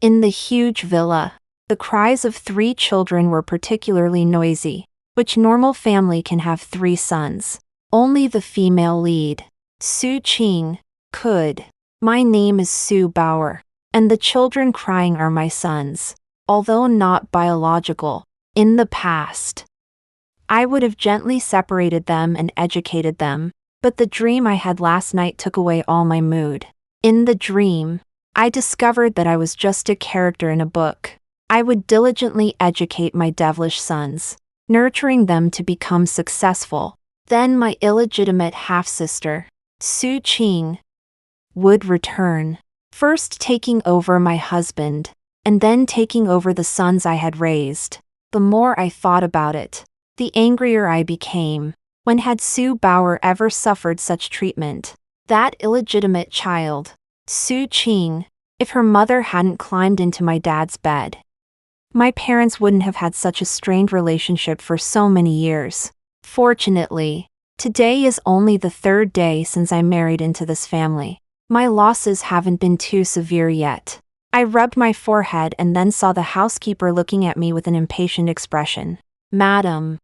In the huge villa, the cries of 3 children were particularly noisy, which normal family can have 3 sons. Only the female lead, Su Qing, could. My name is Su Bauer, and the children crying are my sons, although not biological. In the past, I would have gently separated them and educated them, but the dream I had last night took away all my mood. In the dream, I discovered that I was just a character in a book. I would diligently educate my devilish sons, nurturing them to become successful. Then my illegitimate half-sister, Su Qing, would return, first taking over my husband, and then taking over the sons I had raised. The more I thought about it, the angrier I became. When had Su Bauer ever suffered such treatment? That illegitimate child, Su Qing, if her mother hadn't climbed into my dad's bed, my parents wouldn't have had such a strained relationship for so many years. Fortunately, today is only the 3rd day since I married into this family. My losses haven't been too severe yet. I rubbed my forehead and then saw the housekeeper looking at me with an impatient expression. Madam,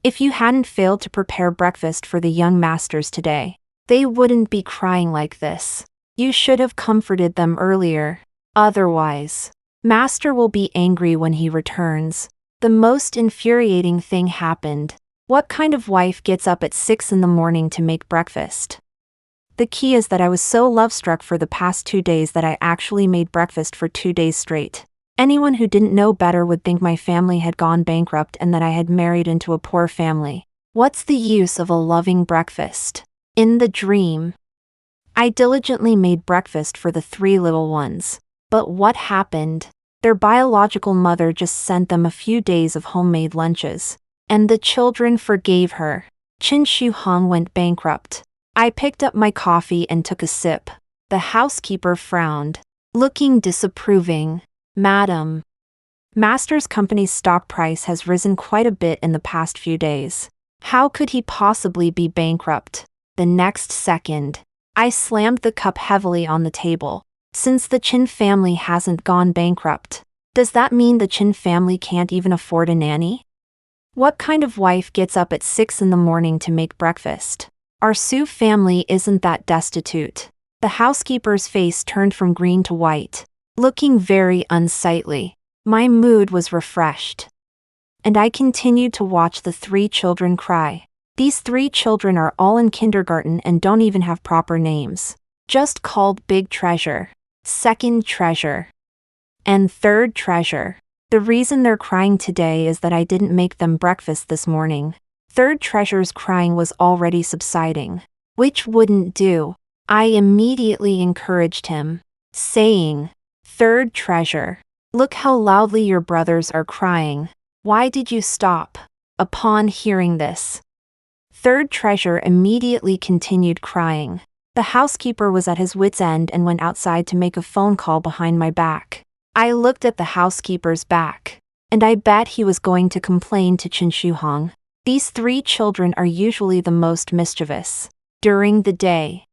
if you hadn't failed to prepare breakfast for the young masters today, they wouldn't be crying like this. You should have comforted them earlier. Otherwise, Master will be angry when he returns. The most infuriating thing happened. What kind of wife gets up at 6 in the morning to make breakfast? The key is that I was so love-struck for the past 2 days that I actually made breakfast for 2 days straight. Anyone who didn't know better would think my family had gone bankrupt and that I had married into a poor family. What's the use of a loving breakfast? In the dream, I diligently made breakfast for the 3 little ones. But what happened? Their biological mother just sent them a few days of homemade lunches, and the children forgave her. Qin Shi Huang went bankrupt. I picked up my coffee and took a sip. The housekeeper frowned, looking disapproving. Madam, Master's company's stock price has risen quite a bit in the past few days. How could he possibly be bankrupt? The next second, I slammed the cup heavily on the table. Since the Qin family hasn't gone bankrupt, does that mean the Qin family can't even afford a nanny? What kind of wife gets up at 6 in the morning to make breakfast? Our Su family isn't that destitute. The housekeeper's face turned from green to white, looking very unsightly. My mood was refreshed, and I continued to watch the 3 children cry. These 3 children are all in kindergarten and don't even have proper names. Just called Big Treasure, Second Treasure, and Third Treasure. The reason they're crying today is that I didn't make them breakfast this morning. Third Treasure's crying was already subsiding, which wouldn't do. I immediately encouraged him, saying, Third Treasure, look how loudly your brothers are crying. Why did you stop? Upon hearing this, Third Treasure immediately continued crying. The housekeeper was at his wit's end and went outside to make a phone call behind my back. I looked at the housekeeper's back, and I bet he was going to complain to Qin Shi Huang. These 3 children are usually the most mischievous. During the day,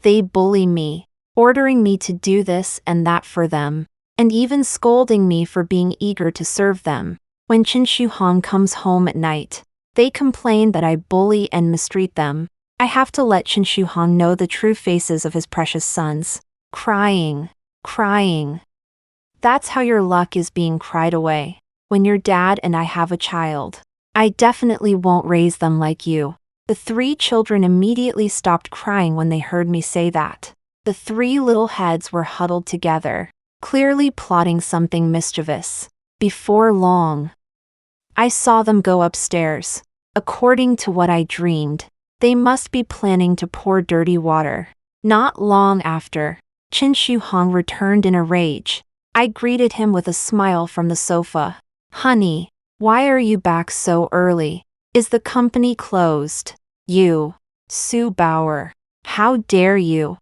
they bully me, ordering me to do this and that for them, and even scolding me for being eager to serve them. When Qin Shi Huang comes home at night, they complain that I bully and mistreat them. I have to let Qin Shi Huang know the true faces of his precious sons. Crying, crying. That's how your luck is being cried away. When your dad and I have a child, I definitely won't raise them like you. The 3 children immediately stopped crying when they heard me say that. The 3 little heads were huddled together, clearly plotting something mischievous. Before long, I saw them go upstairs. According to what I dreamed, they must be planning to pour dirty water. Not long after, Qin Shi Huang returned in a rage. I greeted him with a smile from the sofa. Honey, why are you back so early? Is the company closed? You, Su Bauer, how dare you?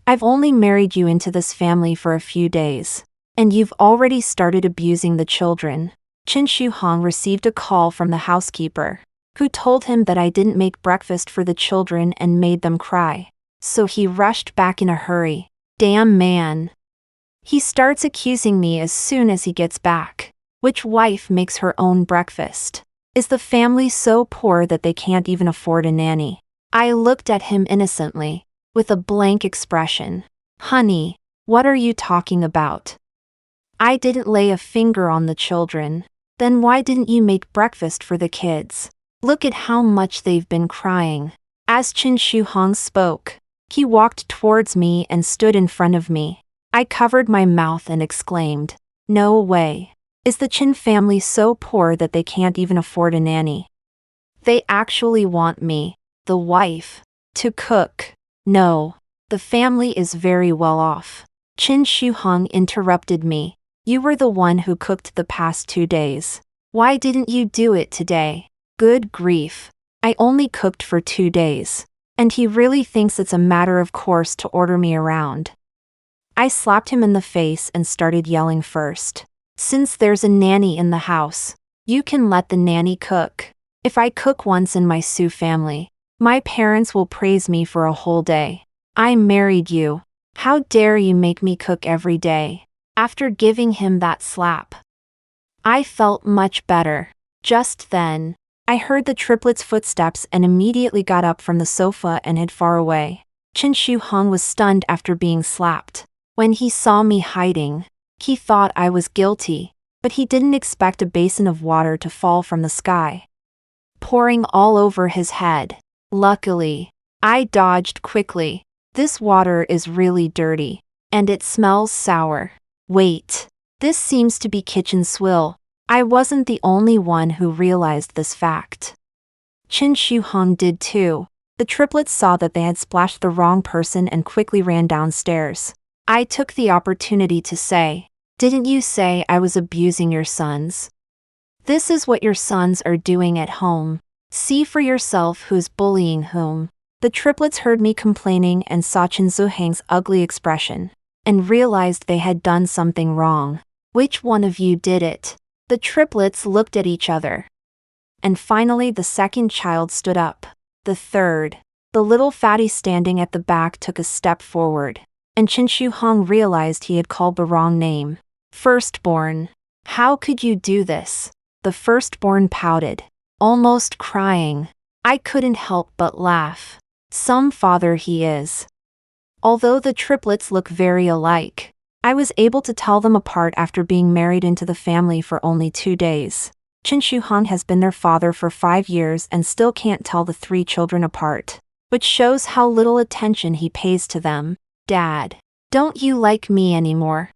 I've only married you into this family for a few days, and you've already started abusing the children. Qin Shi Huang received a call from the housekeeper, who told him that I didn't make breakfast for the children and made them cry. So he rushed back in a hurry. Damn man. He starts accusing me as soon as he gets back. Which wife makes her own breakfast? Is the family so poor that they can't even afford a nanny? I looked at him innocently, with a blank expression. Honey, what are you talking about? I didn't lay a finger on the children. Then why didn't you make breakfast for the kids? Look at how much they've been crying. As Qin Shi Huang spoke, he walked towards me and stood in front of me. I covered my mouth and exclaimed, "No way. Is the Qin family so poor that they can't even afford a nanny? They actually want me, the wife, to cook." "No. The family is very well off." Qin Shi Huang interrupted me. "You were the one who cooked the past 2 days. Why didn't you do it today?" Good grief. I only cooked for 2 days. And he really thinks it's a matter of course to order me around. I slapped him in the face and started yelling first. "Since there's a nanny in the house, you can let the nanny cook. If I cook once in my Su family, my parents will praise me for a whole day. I married you. How dare you make me cook every day?" After giving him that slap, I felt much better. Just then, I heard the triplets' footsteps and immediately got up from the sofa and hid far away. Qin Shi Huang was stunned after being slapped. When he saw me hiding, he thought I was guilty, but he didn't expect a basin of water to fall from the sky, pouring all over his head. Luckily, I dodged quickly. This water is really dirty, and it smells sour. Wait, this seems to be kitchen swill. I wasn't the only one who realized this fact. Qin Shi Huang did too. The triplets saw that they had splashed the wrong person and quickly ran downstairs. I took the opportunity to say, "Didn't you say I was abusing your sons? This is what your sons are doing at home. See for yourself who's bullying whom." The triplets heard me complaining and saw Qin Zuhang's ugly expression, and realized they had done something wrong. "Which one of you did it?" The triplets looked at each other. And finally the second child stood up. The third, the little fatty standing at the back, took a step forward. And Qin Shi Huang realized he had called the wrong name. "Firstborn. How could you do this?" The firstborn pouted, almost crying. I couldn't help but laugh. Some father he is. Although the triplets look very alike, I was able to tell them apart after being married into the family for only 2 days. Qin Shi Huang has been their father for 5 years and still can't tell the 3 children apart, which shows how little attention he pays to them. "Dad, don't you like me anymore?"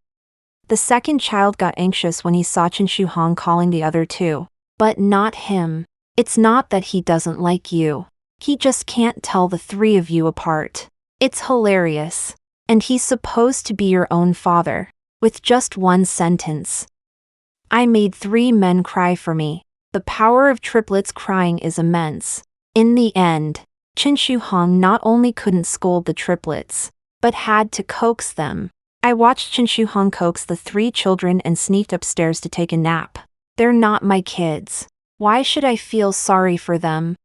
The second child got anxious when he saw Qin Shi Huang calling the other 2. "But not him. It's not that he doesn't like you. He just can't tell the 3 of you apart. It's hilarious. And he's supposed to be your own father." With just one sentence, I made 3 men cry for me. The power of triplets crying is immense. In the end, Qin Shi Huang not only couldn't scold the triplets, but had to coax them. I watched Qin Shi Huang coax the 3 children and sneaked upstairs to take a nap. They're not my kids. Why should I feel sorry for them?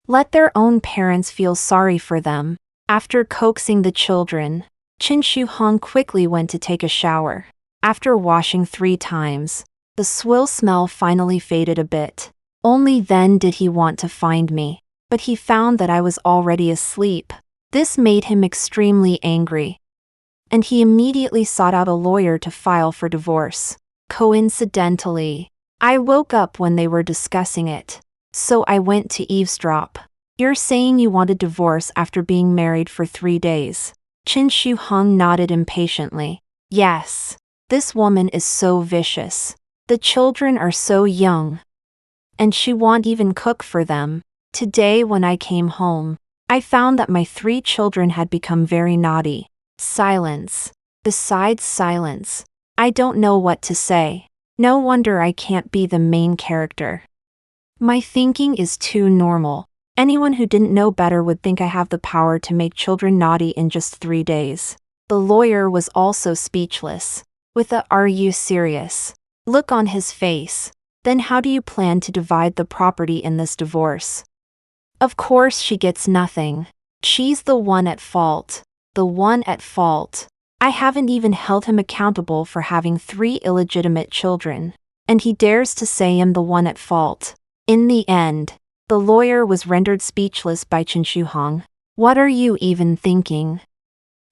Let their own parents feel sorry for them. After coaxing the children, Qin Shi Huang quickly went to take a shower. After washing 3 times, the swill smell finally faded a bit. Only then did he want to find me, but he found that I was already asleep. This made him extremely angry, and he immediately sought out a lawyer to file for divorce. Coincidentally, I woke up when they were discussing it, so I went to eavesdrop. "You're saying you wanted divorce after being married for 3 days?" Qin Shi Huang nodded impatiently. "Yes. This woman is so vicious. The children are so young, and she won't even cook for them. Today when I came home, I found that my 3 children had become very naughty." Silence. Besides silence, I don't know what to say. No wonder I can't be the main character. My thinking is too normal. Anyone who didn't know better would think I have the power to make children naughty in just 3 days. The lawyer was also speechless, with a "Are you serious?" look on his face. "Then how do you plan to divide the property in this divorce?" "Of course she gets nothing. She's the one at fault." "The one at fault?" I haven't even held him accountable for having 3 illegitimate children. And he dares to say I'm the one at fault. In the end, the lawyer was rendered speechless by Chen Shuhong. What are you even thinking?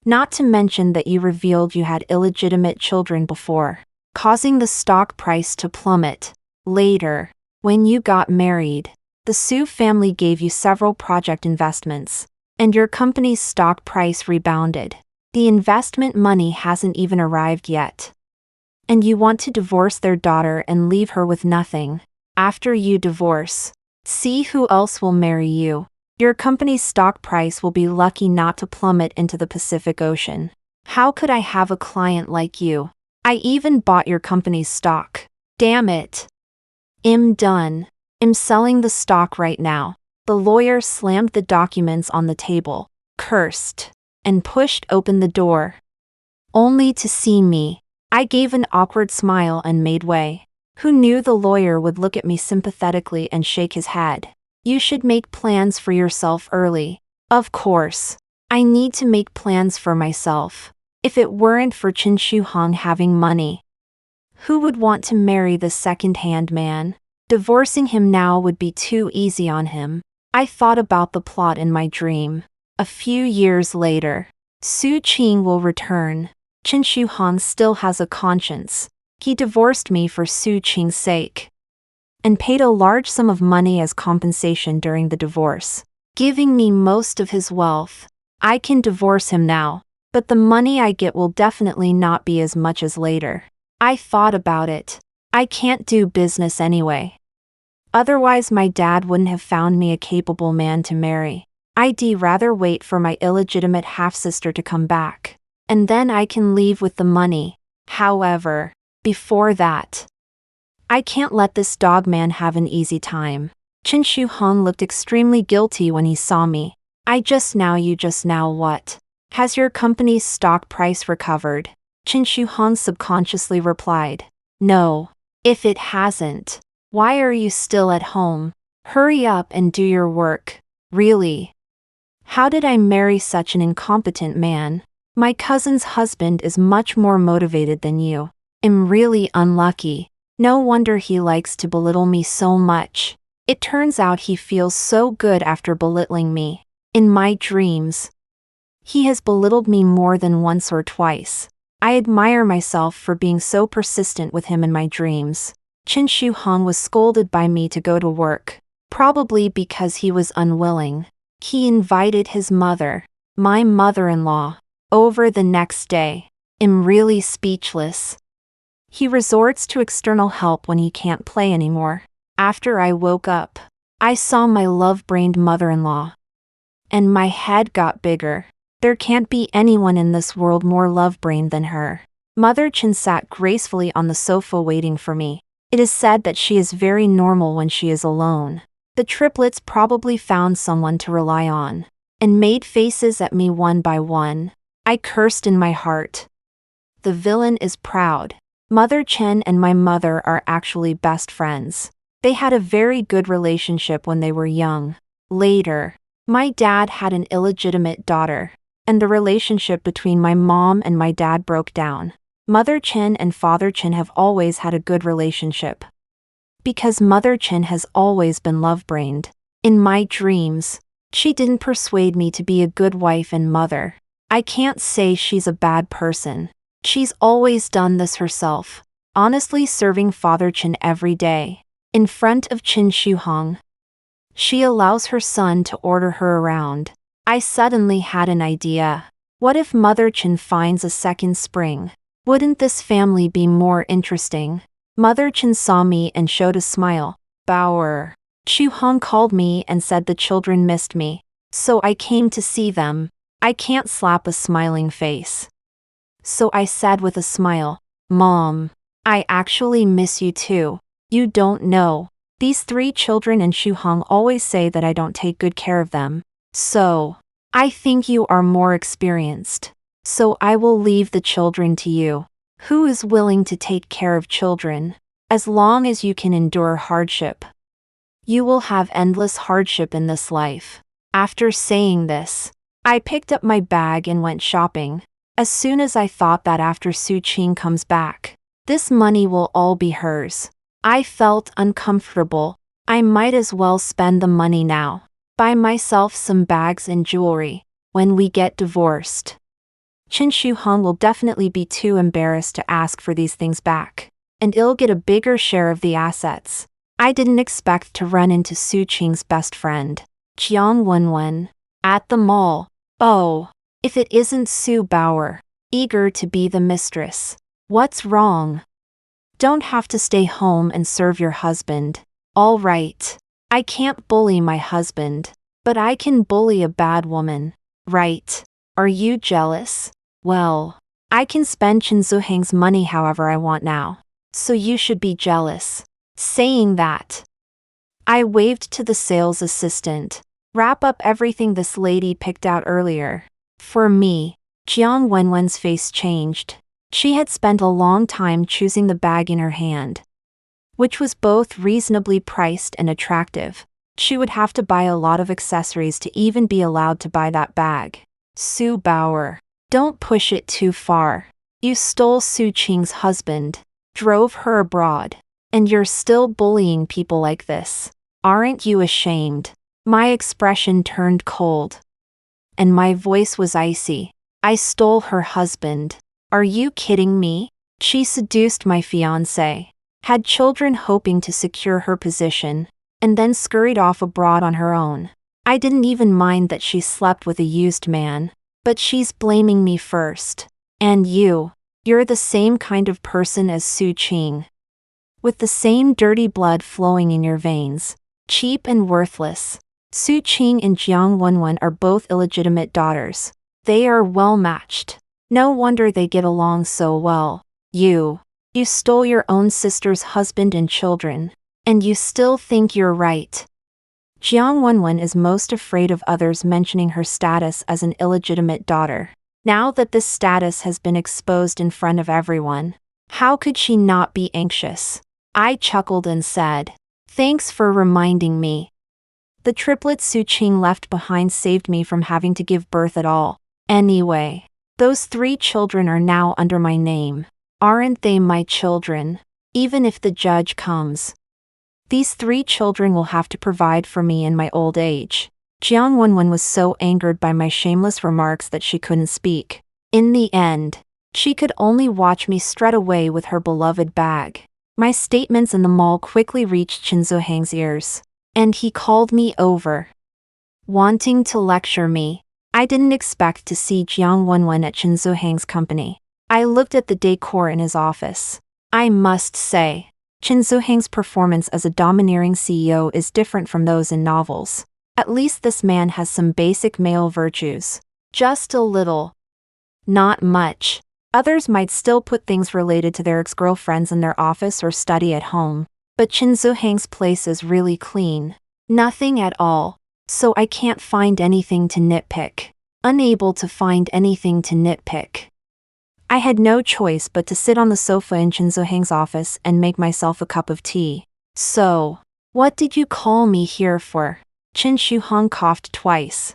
Not to mention that you revealed you had illegitimate children before, causing the stock price to plummet. Later, when you got married, the Su family gave you several project investments, and your company's stock price rebounded. The investment money hasn't even arrived yet. And you want to divorce their daughter and leave her with nothing. After you divorce, see who else will marry you. Your company's stock price will be lucky not to plummet into the Pacific Ocean. How could I have a client like you? I even bought your company's stock. Damn it. I'm done. I'm selling the stock right now. The lawyer slammed the documents on the table, cursed, and pushed open the door. Only to see me. I gave an awkward smile and made way. Who knew the lawyer would look at me sympathetically and shake his head? You should make plans for yourself early. Of course. I need to make plans for myself. If it weren't for Chen Shuhong having money, who would want to marry this second-hand man? Divorcing him now would be too easy on him. I thought about the plot in my dream. A few years later, Su Qing will return. Chen Shuhong still has a conscience. He divorced me for Su Qing's sake, and paid a large sum of money as compensation during the divorce, giving me most of his wealth. I can divorce him now, but the money I get will definitely not be as much as later. I thought about it. I can't do business anyway. Otherwise my dad wouldn't have found me a capable man to marry. I'd rather wait for my illegitimate half-sister to come back, and then I can leave with the money. However, before that, I can't let this dog man have an easy time. Chen Shuhong looked extremely guilty when he saw me. You just now what? Has your company's stock price recovered? Chen Shuhong subconsciously replied. No. If it hasn't, why are you still at home? Hurry up and do your work. Really? How did I marry such an incompetent man? My cousin's husband is much more motivated than you. I'm really unlucky. No wonder he likes to belittle me so much. It turns out he feels so good after belittling me. In my dreams, he has belittled me more than once or twice. I admire myself for being so persistent with him in my dreams. Chen Shuhong was scolded by me to go to work, probably because he was unwilling. He invited his mother, my mother-in-law, over the next day. I'm really speechless. He resorts to external help when he can't play anymore. After I woke up, I saw my love-brained mother-in-law, and my head got bigger. There can't be anyone in this world more love-brained than her. Mother Chen sat gracefully on the sofa waiting for me. It is said that she is very normal when she is alone. The triplets probably found someone to rely on, and made faces at me one by one. I cursed in my heart. The villain is proud. Mother Chen and my mother are actually best friends. They had a very good relationship when they were young. Later, my dad had an illegitimate daughter, and the relationship between my mom and my dad broke down. Mother Chen and Father Chen have always had a good relationship, because Mother Chen has always been love-brained. In my dreams, she didn't persuade me to be a good wife and mother. I can't say she's a bad person. She's always done this herself, honestly serving Father Chen every day. In front of Chen Shuhong, she allows her son to order her around. I suddenly had an idea. What if Mother Chen finds a second spring? Wouldn't this family be more interesting? Mother Chen saw me and showed a smile. Bauer. Shuhong called me and said the children missed me, so I came to see them. I can't slap a smiling face. So I said with a smile, Mom, I actually miss you too. You don't know. These 3 children and Shuhong always say that I don't take good care of them. So, I think you are more experienced. So I will leave the children to you. Who is willing to take care of children? As long as you can endure hardship, you will have endless hardship in this life. After saying this, I picked up my bag and went shopping. As soon as I thought that after Su Qing comes back, this money will all be hers, I felt uncomfortable. I might as well spend the money now. Buy myself some bags and jewelry. When we get divorced, Qin Shi Huang will definitely be too embarrassed to ask for these things back, and I'll get a bigger share of the assets. I didn't expect to run into Su Qing's best friend, Jiang Wenwen, at the mall. Oh, if it isn't Su Bauer, eager to be the mistress. What's wrong? Don't have to stay home and serve your husband. All right. I can't bully my husband, but I can bully a bad woman, right? Are you jealous? Well, I can spend Chen Zuheng's money however I want now, so you should be jealous. Saying that, I waved to the sales assistant. Wrap up everything this lady picked out earlier. For me, Jiang Wenwen's face changed. She had spent a long time choosing the bag in her hand, which was both reasonably priced and attractive. She would have to buy a lot of accessories to even be allowed to buy that bag. Su Bauer, don't push it too far. You stole Su Qing's husband, drove her abroad, and you're still bullying people like this. Aren't you ashamed? My expression turned cold, and my voice was icy. I stole her husband. Are you kidding me? She seduced my fiancé, had children hoping to secure her position, and then scurried off abroad on her own. I didn't even mind that she slept with a used man, but she's blaming me first. And you're the same kind of person as Su Qing, with the same dirty blood flowing in your veins. Cheap and worthless. Su Qing and Jiang Wenwen are both illegitimate daughters. They are well matched. No wonder they get along so well. You stole your own sister's husband and children, and you still think you're right. Jiang Wenwen is most afraid of others mentioning her status as an illegitimate daughter. Now that this status has been exposed in front of everyone, how could she not be anxious? I chuckled and said, "Thanks for reminding me." The triplets Su Qing left behind saved me from having to give birth at all. Anyway, those 3 children are now under my name. Aren't they my children? Even if the judge comes, these 3 children will have to provide for me in my old age. Jiang Wenwen was so angered by my shameless remarks that she couldn't speak. In the end, she could only watch me strut away with her beloved bag. My statements in the mall quickly reached Chen Zuheng's ears, and he called me over, wanting to lecture me. I didn't expect to see Jiang Wenwen at Chen Zuheng's company. I looked at the decor in his office. I must say, Chen Zuheng's performance as a domineering CEO is different from those in novels. At least this man has some basic male virtues. Just a little. Not much. Others might still put things related to their ex-girlfriends in their office or study at home, but Chen Zuheng's place is really clean. Nothing at all. So I can't find anything to nitpick. Unable to find anything to nitpick, I had no choice but to sit on the sofa in Chen Zuheng's office and make myself a cup of tea. So, what did you call me here for? Chen Shuhong coughed twice,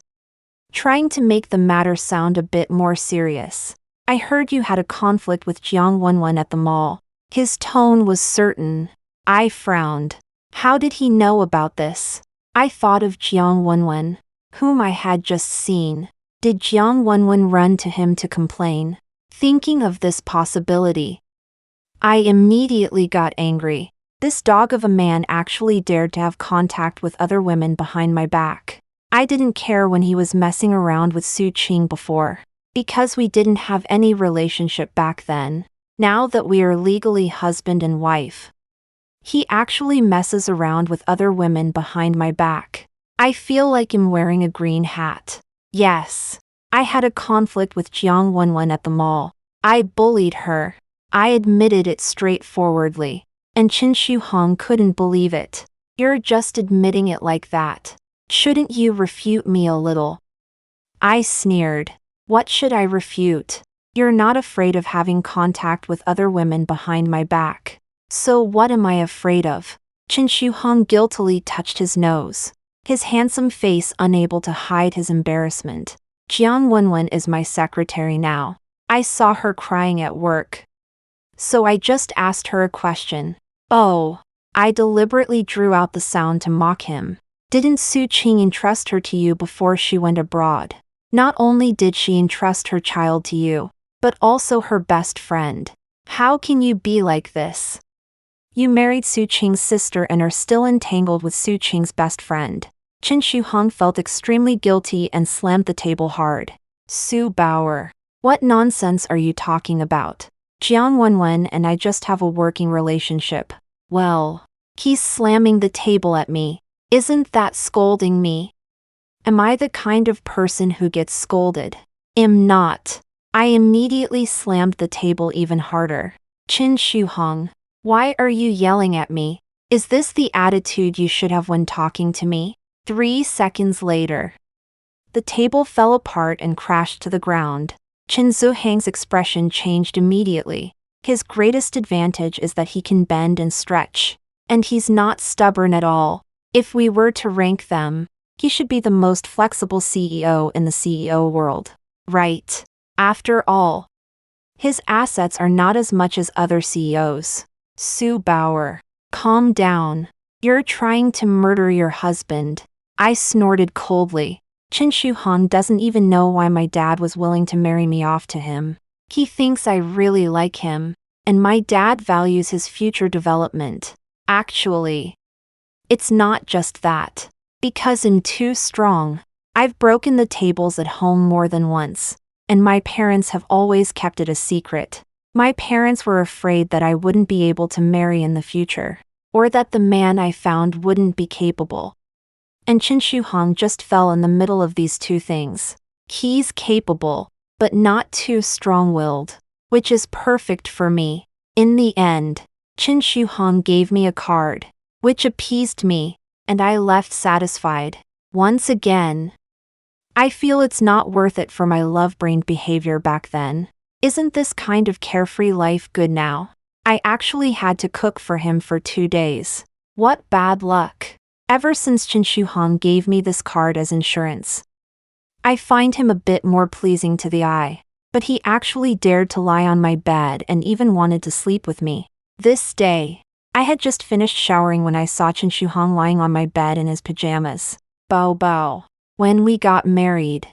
trying to make the matter sound a bit more serious. I heard you had a conflict with Jiang Wenwen at the mall. His tone was certain. I frowned. How did he know about this? I thought of Jiang Wenwen, whom I had just seen. Did Jiang Wenwen run to him to complain? Thinking of this possibility, I immediately got angry. This dog of a man actually dared to have contact with other women behind my back. I didn't care when he was messing around with Su Qing before, because we didn't have any relationship back then. Now that we are legally husband and wife, he actually messes around with other women behind my back. I feel like I'm wearing a green hat. Yes, I had a conflict with Jiang Wenwen at the mall. I bullied her. I admitted it straightforwardly, and Chen Shuhong couldn't believe it. You're just admitting it like that. Shouldn't you refute me a little? I sneered. What should I refute? You're not afraid of having contact with other women behind my back. So what am I afraid of? Chen Shuhong guiltily touched his nose, his handsome face unable to hide his embarrassment. Jiang Wenwen is my secretary now. I saw her crying at work. So I just asked her a question. Oh. I deliberately drew out the sound to mock him. Didn't Su Qing entrust her to you before she went abroad? Not only did she entrust her child to you, but also her best friend. How can you be like this? You married Su Qing's sister and are still entangled with Su Qing's best friend. Qin Shuhong felt extremely guilty and slammed the table hard. Su Bauer. What nonsense are you talking about? Jiang Wenwen and I just have a working relationship. Well, he's slamming the table at me. Isn't that scolding me? Am I the kind of person who gets scolded? Am not. I immediately slammed the table even harder. Qin Shuhong, why are you yelling at me? Is this the attitude you should have when talking to me? 3 seconds later. The table fell apart and crashed to the ground. Qin Zuhang's expression changed immediately. His greatest advantage is that he can bend and stretch. And he's not stubborn at all. If we were to rank them, he should be the most flexible CEO in the CEO world. Right. After all, his assets are not as much as other CEOs. Su Bauer. Calm down. You're trying to murder your husband. I snorted coldly. Qin Shuhong doesn't even know why my dad was willing to marry me off to him. He thinks I really like him, and my dad values his future development. Actually, it's not just that. Because I'm too strong. I've broken the tables at home more than once, and my parents have always kept it a secret. My parents were afraid that I wouldn't be able to marry in the future, or that the man I found wouldn't be capable. And Qin Shuhong just fell in the middle of these two things. He's capable, but not too strong-willed, which is perfect for me. In the end, Qin Shuhong gave me a card, which appeased me, and I left satisfied. Once again, I feel it's not worth it for my love-brained behavior back then. Isn't this kind of carefree life good now? I actually had to cook for him for 2 days. What bad luck. Ever since Qin Shuhong gave me this card as insurance, I find him a bit more pleasing to the eye. But he actually dared to lie on my bed and even wanted to sleep with me. This day, I had just finished showering when I saw Qin Shuhong lying on my bed in his pajamas. Bao bao. When we got married,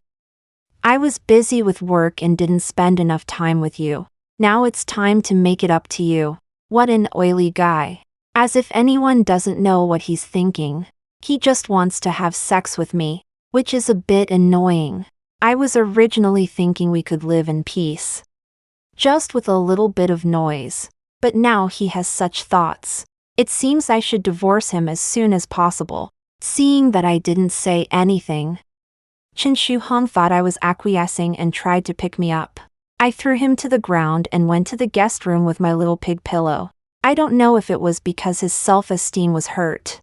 I was busy with work and didn't spend enough time with you. Now it's time to make it up to you. What an oily guy. As if anyone doesn't know what he's thinking. He just wants to have sex with me, which is a bit annoying. I was originally thinking we could live in peace, just with a little bit of noise. But now he has such thoughts. It seems I should divorce him as soon as possible, seeing that I didn't say anything. Qin Shuhong thought I was acquiescing and tried to pick me up. I threw him to the ground and went to the guest room with my little pig pillow. I don't know if it was because his self-esteem was hurt,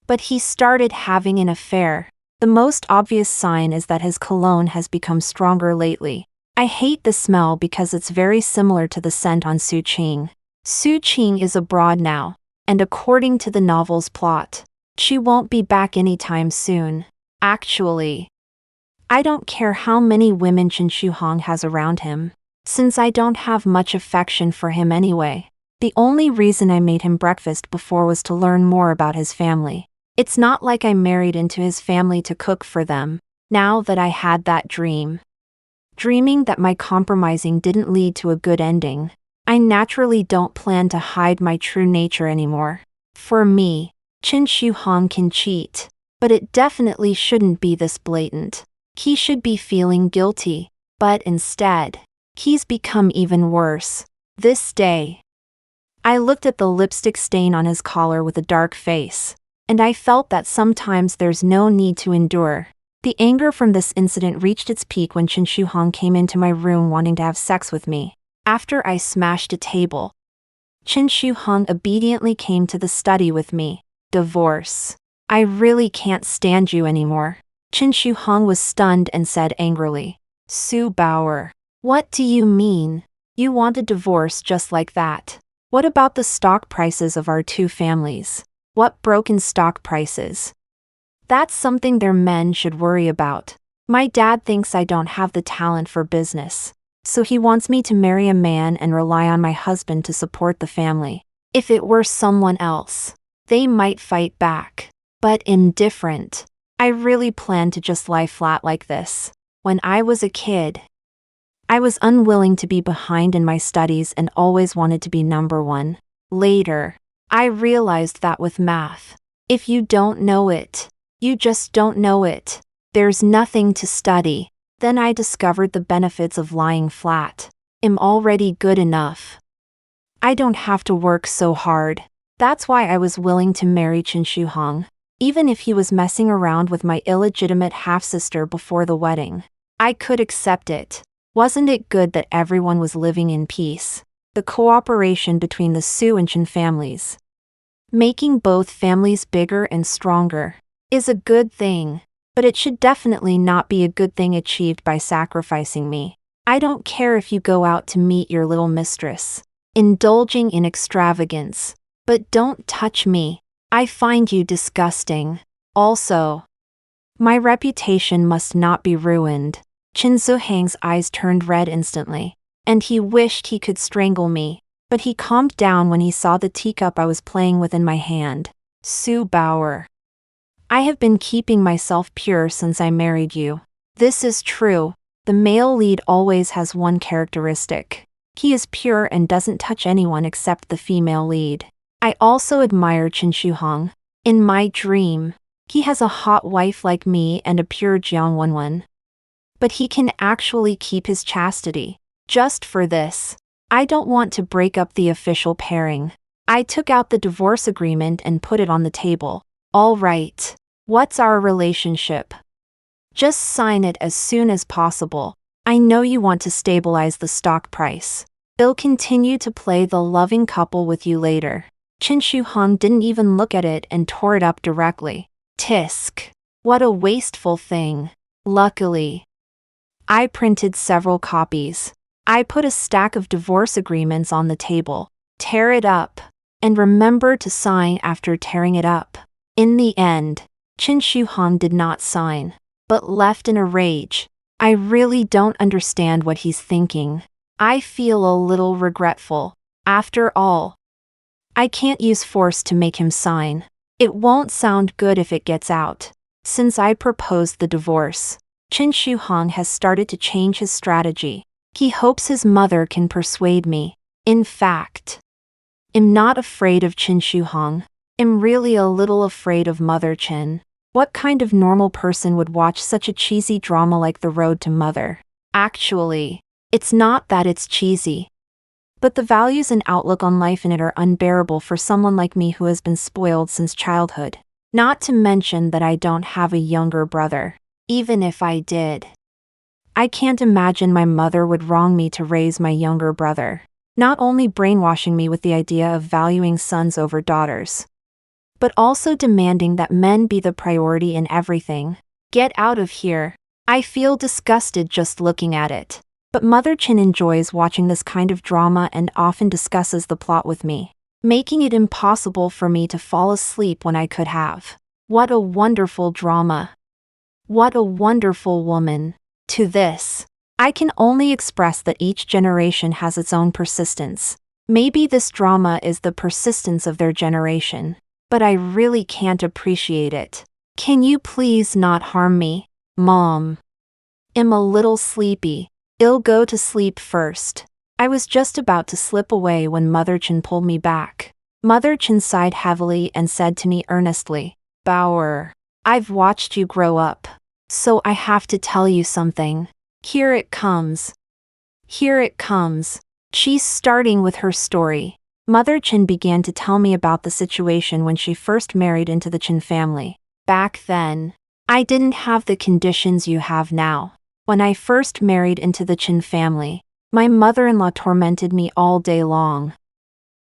but he started having an affair. The most obvious sign is that his cologne has become stronger lately. I hate the smell because it's very similar to the scent on Su Qing. Su Qing is abroad now, and according to the novel's plot, she won't be back anytime soon. Actually, I don't care how many women Qin Shuhong has around him, since I don't have much affection for him anyway. The only reason I made him breakfast before was to learn more about his family. It's not like I married into his family to cook for them, now that I had that dream. Dreaming that my compromising didn't lead to a good ending, I naturally don't plan to hide my true nature anymore. For me, Qin Shuhong can cheat, but it definitely shouldn't be this blatant. He should be feeling guilty, but instead, he's become even worse. This day, I looked at the lipstick stain on his collar with a dark face, and I felt that sometimes there's no need to endure. The anger from this incident reached its peak when Qin Shuhong came into my room wanting to have sex with me. After I smashed a table, Qin Shuhong obediently came to the study with me. Divorce. I really can't stand you anymore. Qin Shuhong was stunned and said angrily. Su Bauer. What do you mean? You want a divorce just like that? What about the stock prices of our two families? What broken stock prices? That's something their men should worry about. My dad thinks I don't have the talent for business. So he wants me to marry a man and rely on my husband to support the family. If it were someone else, they might fight back. But indifferent. I really planned to just lie flat like this. When I was a kid, I was unwilling to be behind in my studies and always wanted to be number one. Later, I realized that with math, if you don't know it, you just don't know it. There's nothing to study. Then I discovered the benefits of lying flat. I'm already good enough. I don't have to work so hard. That's why I was willing to marry Qin Shi Huang, even if he was messing around with my illegitimate half-sister before the wedding. I could accept it. Wasn't it good that everyone was living in peace? The cooperation between the Su and Qin families, making both families bigger and stronger, is a good thing. But it should definitely not be a good thing achieved by sacrificing me. I don't care if you go out to meet your little mistress, indulging in extravagance, but don't touch me. I find you disgusting. Also, my reputation must not be ruined. Qin Zuhang's eyes turned red instantly, and he wished he could strangle me, but he calmed down when he saw the teacup I was playing with in my hand. Su Bauer. I have been keeping myself pure since I married you. This is true. The male lead always has one characteristic. He is pure and doesn't touch anyone except the female lead. I also admire Qin Shi Huang. In my dream, he has a hot wife like me and a pure Jiang Wenwen. But he can actually keep his chastity. Just for this, I don't want to break up the official pairing. I took out the divorce agreement and put it on the table. All right. What's our relationship? Just sign it as soon as possible. I know you want to stabilize the stock price. They'll continue to play the loving couple with you later. Qin Shi Huang didn't even look at it and tore it up directly. Tisk. What a wasteful thing. Luckily, I printed several copies. I put a stack of divorce agreements on the table. Tear it up. And remember to sign after tearing it up. In the end, Qin Shi Huang did not sign, but left in a rage. I really don't understand what he's thinking. I feel a little regretful. After all, I can't use force to make him sign. It won't sound good if it gets out. Since I proposed the divorce, Qin Shi Huang has started to change his strategy. He hopes his mother can persuade me. In fact, I'm not afraid of Qin Shi Huang. I'm really a little afraid of Mother Qin. What kind of normal person would watch such a cheesy drama like The Road to Mother? Actually, it's not that it's cheesy, but the values and outlook on life in it are unbearable for someone like me who has been spoiled since childhood. Not to mention that I don't have a younger brother. Even if I did, I can't imagine my mother would wrong me to raise my younger brother. Not only brainwashing me with the idea of valuing sons over daughters, but also demanding that men be the priority in everything. Get out of here. I feel disgusted just looking at it. But Mother Qin enjoys watching this kind of drama and often discusses the plot with me, making it impossible for me to fall asleep when I could have. What a wonderful drama. What a wonderful woman. To this, I can only express that each generation has its own persistence. Maybe this drama is the persistence of their generation. But I really can't appreciate it. Can you please not harm me, Mom? I'm a little sleepy. I'll go to sleep first. I was just about to slip away when Mother Qin pulled me back. Mother Qin sighed heavily and said to me earnestly, Bauer, I've watched you grow up, so I have to tell you something. Here it comes. Here it comes. She's starting with her story. Mother Qin began to tell me about the situation when she first married into the Qin family. Back then, I didn't have the conditions you have now. When I first married into the Qin family, my mother-in-law tormented me all day long.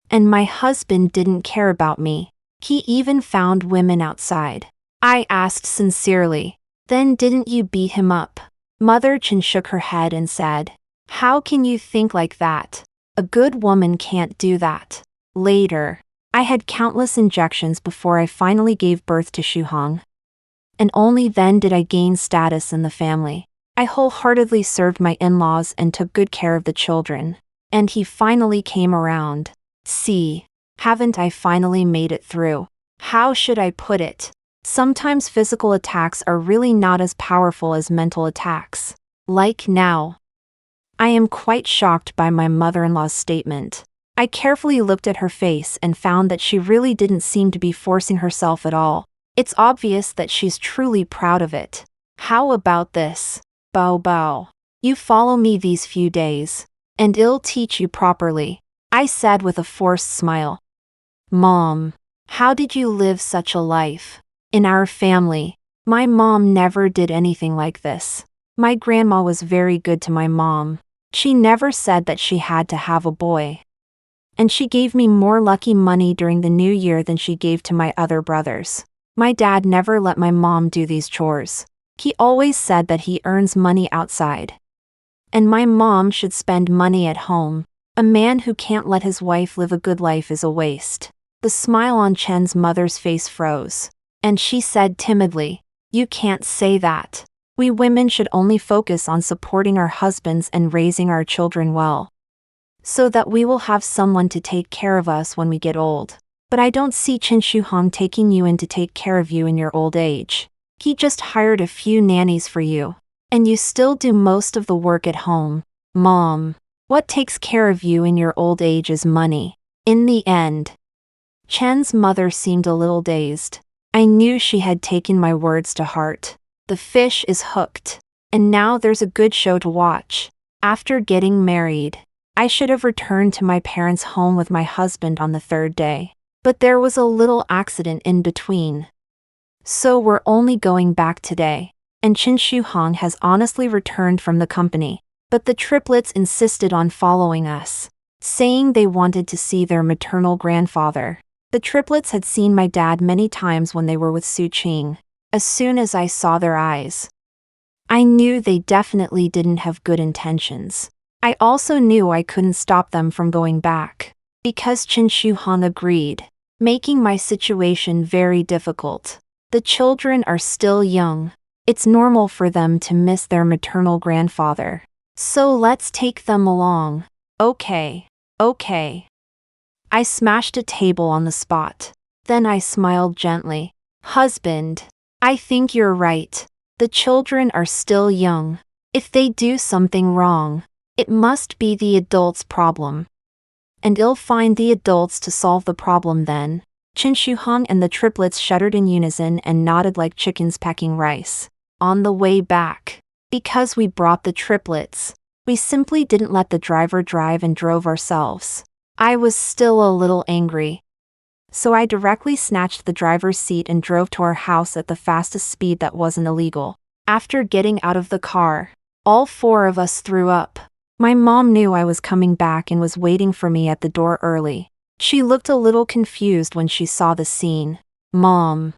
And my husband didn't care about me. He even found women outside. I asked sincerely, then didn't you beat him up? Mother Qin shook her head and said, how can you think like that? A good woman can't do that. Later, I had countless injections before I finally gave birth to Shi Huang. And only then did I gain status in the family. I wholeheartedly served my in-laws and took good care of the children. And he finally came around. See, haven't I finally made it through? How should I put it? Sometimes physical attacks are really not as powerful as mental attacks. Like now. I am quite shocked by my mother-in-law's statement. I carefully looked at her face and found that she really didn't seem to be forcing herself at all. It's obvious that she's truly proud of it. How about this? Bow bow. You follow me these few days, and I'll teach you properly, I said with a forced smile. Mom, how did you live such a life? In our family, my mom never did anything like this. My grandma was very good to my mom. She never said that she had to have a boy. And she gave me more lucky money during the new year than she gave to my other brothers. My dad never let my mom do these chores. He always said that he earns money outside. And my mom should spend money at home. A man who can't let his wife live a good life is a waste. The smile on Chen's mother's face froze. And she said timidly, You can't say that. We women should only focus on supporting our husbands and raising our children well, so that we will have someone to take care of us when we get old. But I don't see Chen Shuhong taking you in to take care of you in your old age. He just hired a few nannies for you, and you still do most of the work at home. Mom, what takes care of you in your old age is money. In the end. Chen's mother seemed a little dazed. I knew she had taken my words to heart. The fish is hooked, and now there's a good show to watch. After getting married, I should have returned to my parents' home with my husband on the third day. But there was a little accident in between. So we're only going back today, and Chen Shuhong has honestly returned from the company. But the triplets insisted on following us, saying they wanted to see their maternal grandfather. The triplets had seen my dad many times when they were with Su Qing. As soon as I saw their eyes, I knew they definitely didn't have good intentions. I also knew I couldn't stop them from going back, because Chen Shuhong agreed, making my situation very difficult. The children are still young. It's normal for them to miss their maternal grandfather. So let's take them along. Okay. I smashed a table on the spot. Then I smiled gently. Husband, I think you're right. The children are still young. If they do something wrong, it must be the adults' problem. And I'll find the adults to solve the problem then. Chen Shuhong and the triplets shuddered in unison and nodded like chickens pecking rice. On the way back, because we brought the triplets, we simply didn't let the driver drive and drove ourselves. I was still a little angry. So I directly snatched the driver's seat and drove to our house at the fastest speed that wasn't illegal. After getting out of the car, all four of us threw up. My mom knew I was coming back and was waiting for me at the door early. She looked a little confused when she saw the scene. Mom.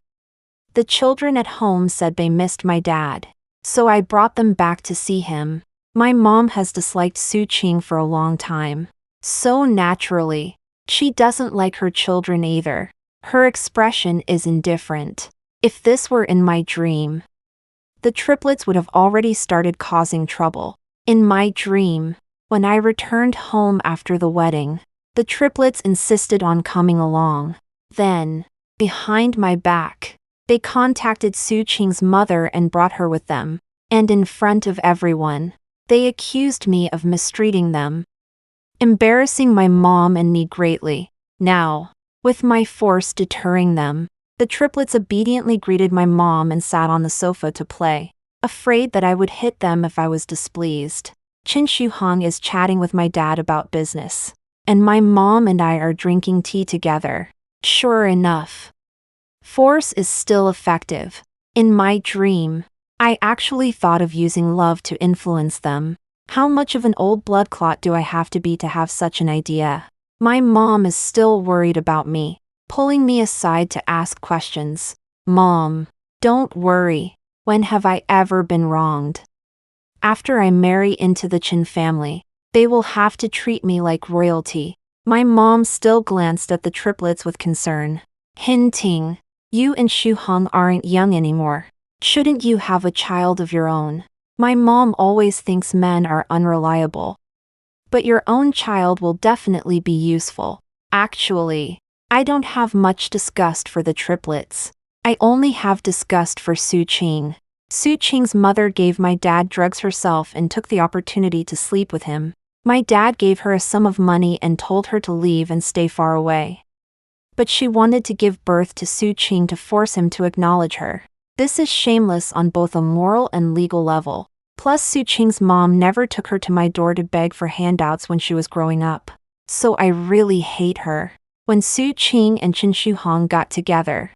The children at home said they missed my dad, so I brought them back to see him. My mom has disliked Su Qing for a long time. So naturally, she doesn't like her children either. Her expression is indifferent. If this were in my dream, the triplets would have already started causing trouble. In my dream, when I returned home after the wedding, the triplets insisted on coming along. Then, behind my back, they contacted Su Qing's mother and brought her with them. And in front of everyone, they accused me of mistreating them, embarrassing my mom and me greatly. Now, with my force deterring them, the triplets obediently greeted my mom and sat on the sofa to play, afraid that I would hit them if I was displeased. Chen Shuhong is chatting with my dad about business, and my mom and I are drinking tea together. Sure enough, force is still effective. In my dream, I actually thought of using love to influence them. How much of an old blood clot do I have to be to have such an idea? My mom is still worried about me, pulling me aside to ask questions. Mom, don't worry. When have I ever been wronged? After I marry into the Chen family, they will have to treat me like royalty. My mom still glanced at the triplets with concern, hinting, you and Shuhong aren't young anymore. Shouldn't you have a child of your own? My mom always thinks men are unreliable. But your own child will definitely be useful. Actually, I don't have much disgust for the triplets. I only have disgust for Su Qing. Su Qing's mother gave my dad drugs herself and took the opportunity to sleep with him. My dad gave her a sum of money and told her to leave and stay far away. But she wanted to give birth to Su Qing to force him to acknowledge her. This is shameless on both a moral and legal level. Plus, Su Qing's mom never took her to my door to beg for handouts when she was growing up. So I really hate her. When Su Qing and Chen Shuhong got together,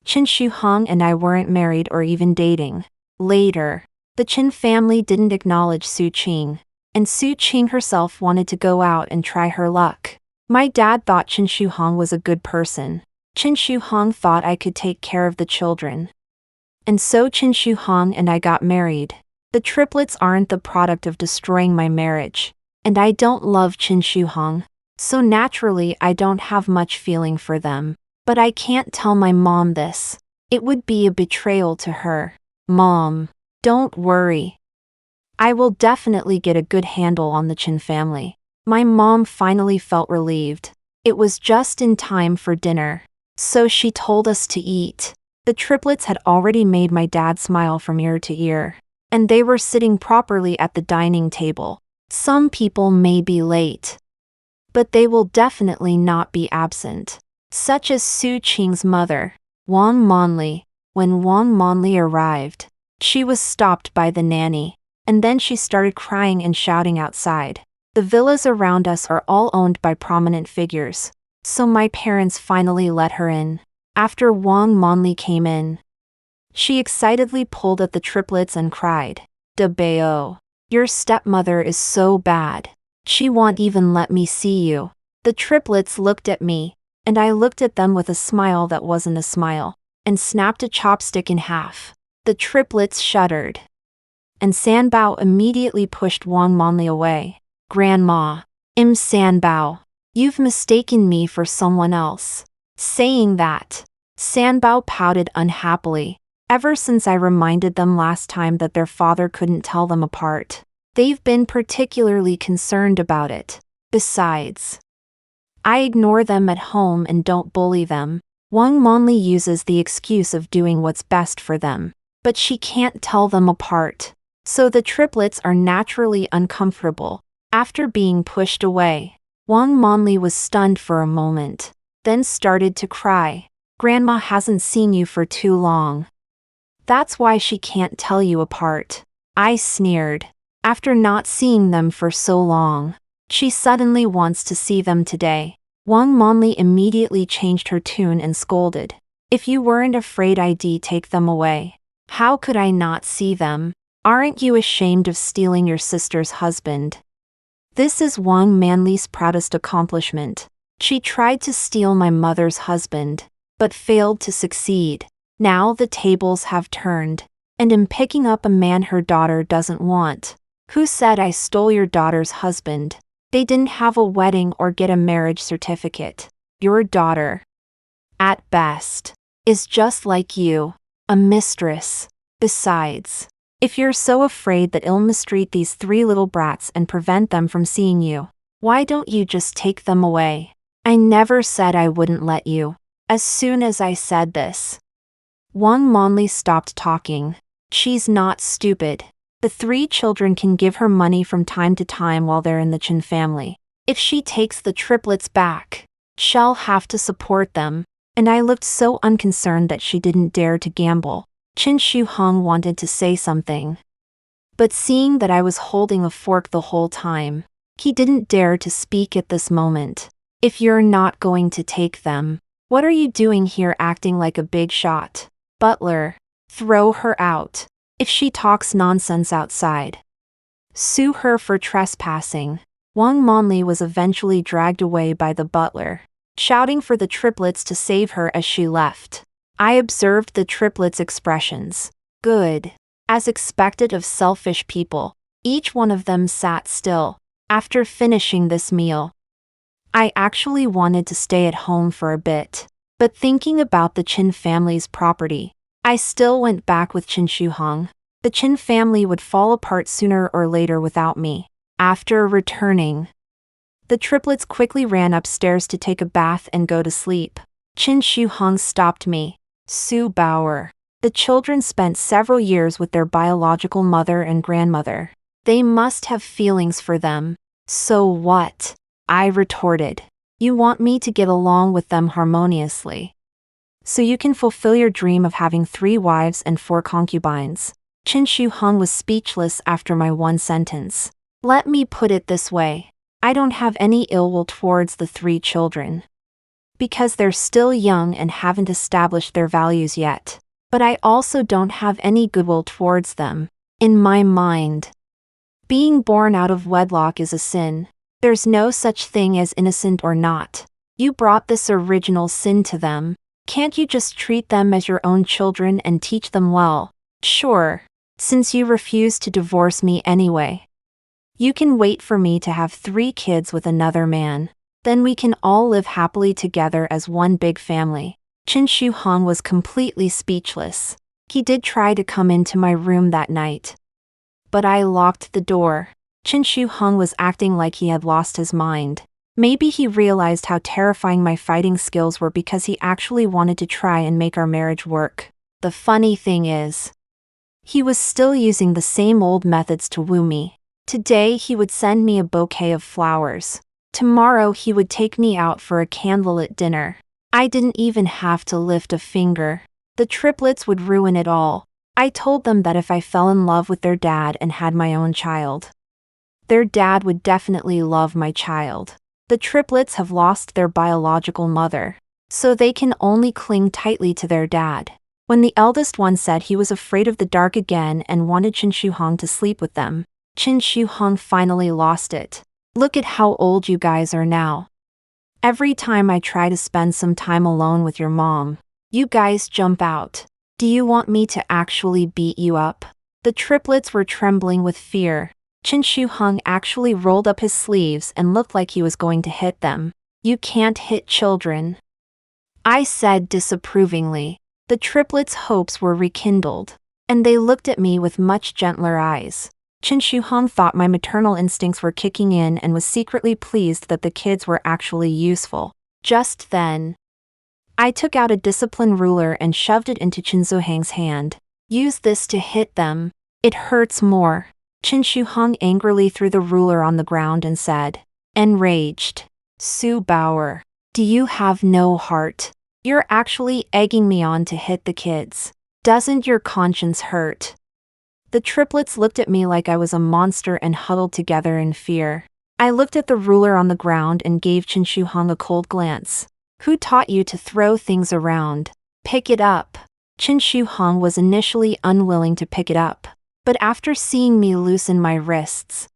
Chen Shuhong and I weren't married or even dating. Later, the Chen family didn't acknowledge Su Qing, and Su Qing herself wanted to go out and try her luck. My dad thought Chen Shuhong was a good person. Chen Shuhong thought I could take care of the children. And so Chen Shuhong and I got married. The triplets aren't the product of destroying my marriage. And I don't love Chen Shuhong. So naturally I don't have much feeling for them. But I can't tell my mom this. It would be a betrayal to her. Mom, don't worry. I will definitely get a good handle on the Chen family. My mom finally felt relieved. It was just in time for dinner. So she told us to eat. The triplets had already made my dad smile from ear to ear. And they were sitting properly at the dining table. Some people may be late, but they will definitely not be absent. Such as Su Qing's mother, Wang Monli. When Wang Monli arrived, she was stopped by the nanny, and then she started crying and shouting outside. The villas around us are all owned by prominent figures, so my parents finally let her in. After Wang Monli came in, she excitedly pulled at the triplets and cried, "De Bao, your stepmother is so bad. She won't even let me see you." The triplets looked at me, and I looked at them with a smile that wasn't a smile, and snapped a chopstick in half. The triplets shuddered. And Sanbao immediately pushed Wang Monli away. "Grandma, Sanbao, you've mistaken me for someone else." Saying that, Sanbao pouted unhappily. Ever since I reminded them last time that their father couldn't tell them apart, they've been particularly concerned about it. Besides, I ignore them at home and don't bully them. Wang Monli uses the excuse of doing what's best for them, but she can't tell them apart. So the triplets are naturally uncomfortable. After being pushed away, Wang Monli was stunned for a moment, then started to cry. "Grandma hasn't seen you for too long. That's why she can't tell you apart." I sneered. After not seeing them for so long, she suddenly wants to see them today. Wang Monli immediately changed her tune and scolded. "If you weren't afraid I'd take them away, how could I not see them? Aren't you ashamed of stealing your sister's husband?" This is Wang Manli's proudest accomplishment. She tried to steal my mother's husband, but failed to succeed. Now the tables have turned, and am picking up a man her daughter doesn't want. Who said I stole your daughter's husband? They didn't have a wedding or get a marriage certificate. Your daughter, at best, is just like you, a mistress. Besides, if you're so afraid that I'll mistreat these three little brats and prevent them from seeing you, why don't you just take them away? I never said I wouldn't let you. As soon as I said this, Wang Monli stopped talking. She's not stupid. The three children can give her money from time to time while they're in the Chen family. If she takes the triplets back, she'll have to support them. And I looked so unconcerned that she didn't dare to gamble. Chen Shuhong wanted to say something, but seeing that I was holding a fork the whole time, he didn't dare to speak at this moment. "If you're not going to take them, what are you doing here acting like a big shot? Butler, throw her out. If she talks nonsense outside, sue her for trespassing." Wang Monli was eventually dragged away by the butler, shouting for the triplets to save her as she left. I observed the triplets' expressions. Good. As expected of selfish people, each one of them sat still. After finishing this meal, I actually wanted to stay at home for a bit, but thinking about the Chen family's property, I still went back with Chen Shuhong. The Chin family would fall apart sooner or later without me. After returning, the triplets quickly ran upstairs to take a bath and go to sleep. Chin Shu Hong stopped me. Sue Bauer. The children spent several years with their biological mother and grandmother. They must have feelings for them. So what? I retorted. You want me to get along with them harmoniously, so you can fulfill your dream of having 3 wives and 4 concubines. Chin Shu Hong was speechless after my one sentence. Let me put it this way. I don't have any ill will towards the 3 children, because they're still young and haven't established their values yet. But I also don't have any goodwill towards them. In my mind, being born out of wedlock is a sin. There's no such thing as innocent or not. You brought this original sin to them. Can't you just treat them as your own children and teach them well? Sure, since you refuse to divorce me anyway. You can wait for me to have 3 kids with another man. Then we can all live happily together as one big family. Chin Shu Hong was completely speechless. He did try to come into my room that night, but I locked the door. Chin Shu Hong was acting like he had lost his mind. Maybe he realized how terrifying my fighting skills were because he actually wanted to try and make our marriage work. The funny thing is, he was still using the same old methods to woo me. Today he would send me a bouquet of flowers. Tomorrow he would take me out for a candlelit dinner. I didn't even have to lift a finger. The triplets would ruin it all. I told them that if I fell in love with their dad and had my own child, their dad would definitely love my child. The triplets have lost their biological mother, so they can only cling tightly to their dad. When the eldest one said he was afraid of the dark again and wanted Chin Shu Hong to sleep with them, Chin Shu Hong finally lost it. Look at how old you guys are now. Every time I try to spend some time alone with your mom, you guys jump out. Do you want me to actually beat you up? The triplets were trembling with fear. Chin Shu Hong actually rolled up his sleeves and looked like he was going to hit them. You can't hit children, I said disapprovingly. The triplets' hopes were rekindled, and they looked at me with much gentler eyes. Chin Shu Hong thought my maternal instincts were kicking in and was secretly pleased that the kids were actually useful. Just then, I took out a discipline ruler and shoved it into Chin Shu Hong's hand. Use this to hit them. It hurts more. Chin Shu Hong angrily threw the ruler on the ground and said, enraged, Sue Bauer, do you have no heart? You're actually egging me on to hit the kids. Doesn't your conscience hurt? The triplets looked at me like I was a monster and huddled together in fear. I looked at the ruler on the ground and gave Chin Shu Hong a cold glance. Who taught you to throw things around? Pick it up. Chin Shu Hong was initially unwilling to pick it up, but after seeing me loosen my wrists,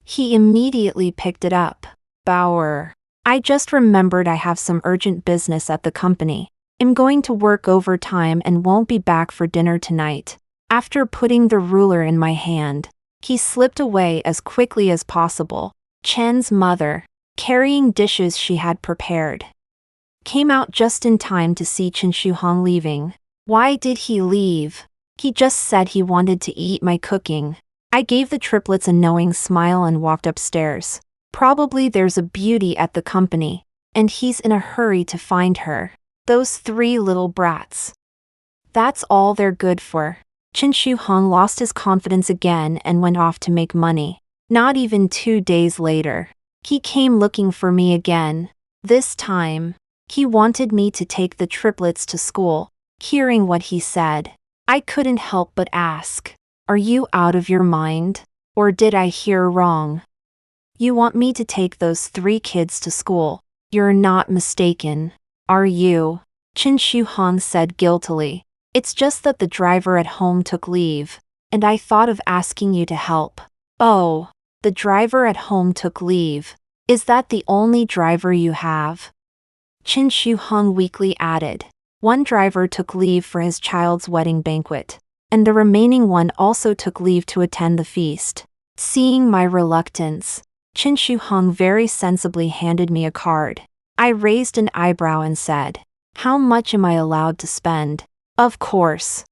he immediately picked it up. Bauer, I just remembered I have some urgent business at the company. I'm going to work overtime and won't be back for dinner tonight. After putting the ruler in my hand, he slipped away as quickly as possible. Chen's mother, carrying dishes she had prepared, came out just in time to see Chin Shu Hong leaving. Why did he leave? He just said he wanted to eat my cooking. I gave the triplets a knowing smile and walked upstairs. Probably there's a beauty at the company, and he's in a hurry to find her. Those 3 little brats. That's all they're good for. Chin Shu Hong lost his confidence again and went off to make money. Not even 2 days later, he came looking for me again. This time, he wanted me to take the triplets to school. Hearing what he said, I couldn't help but ask, are you out of your mind? Or did I hear wrong? You want me to take those 3 kids to school? You're not mistaken, are you? Chin Shu Hong said guiltily. It's just that the driver at home took leave, and I thought of asking you to help. Oh, the driver at home took leave. Is that the only driver you have? Chin Shu Hong weakly added. One driver took leave for his child's wedding banquet, and the remaining one also took leave to attend the feast. Seeing my reluctance, Chin Shu Hong very sensibly handed me a card. I raised an eyebrow and said, how much am I allowed to spend? Of course.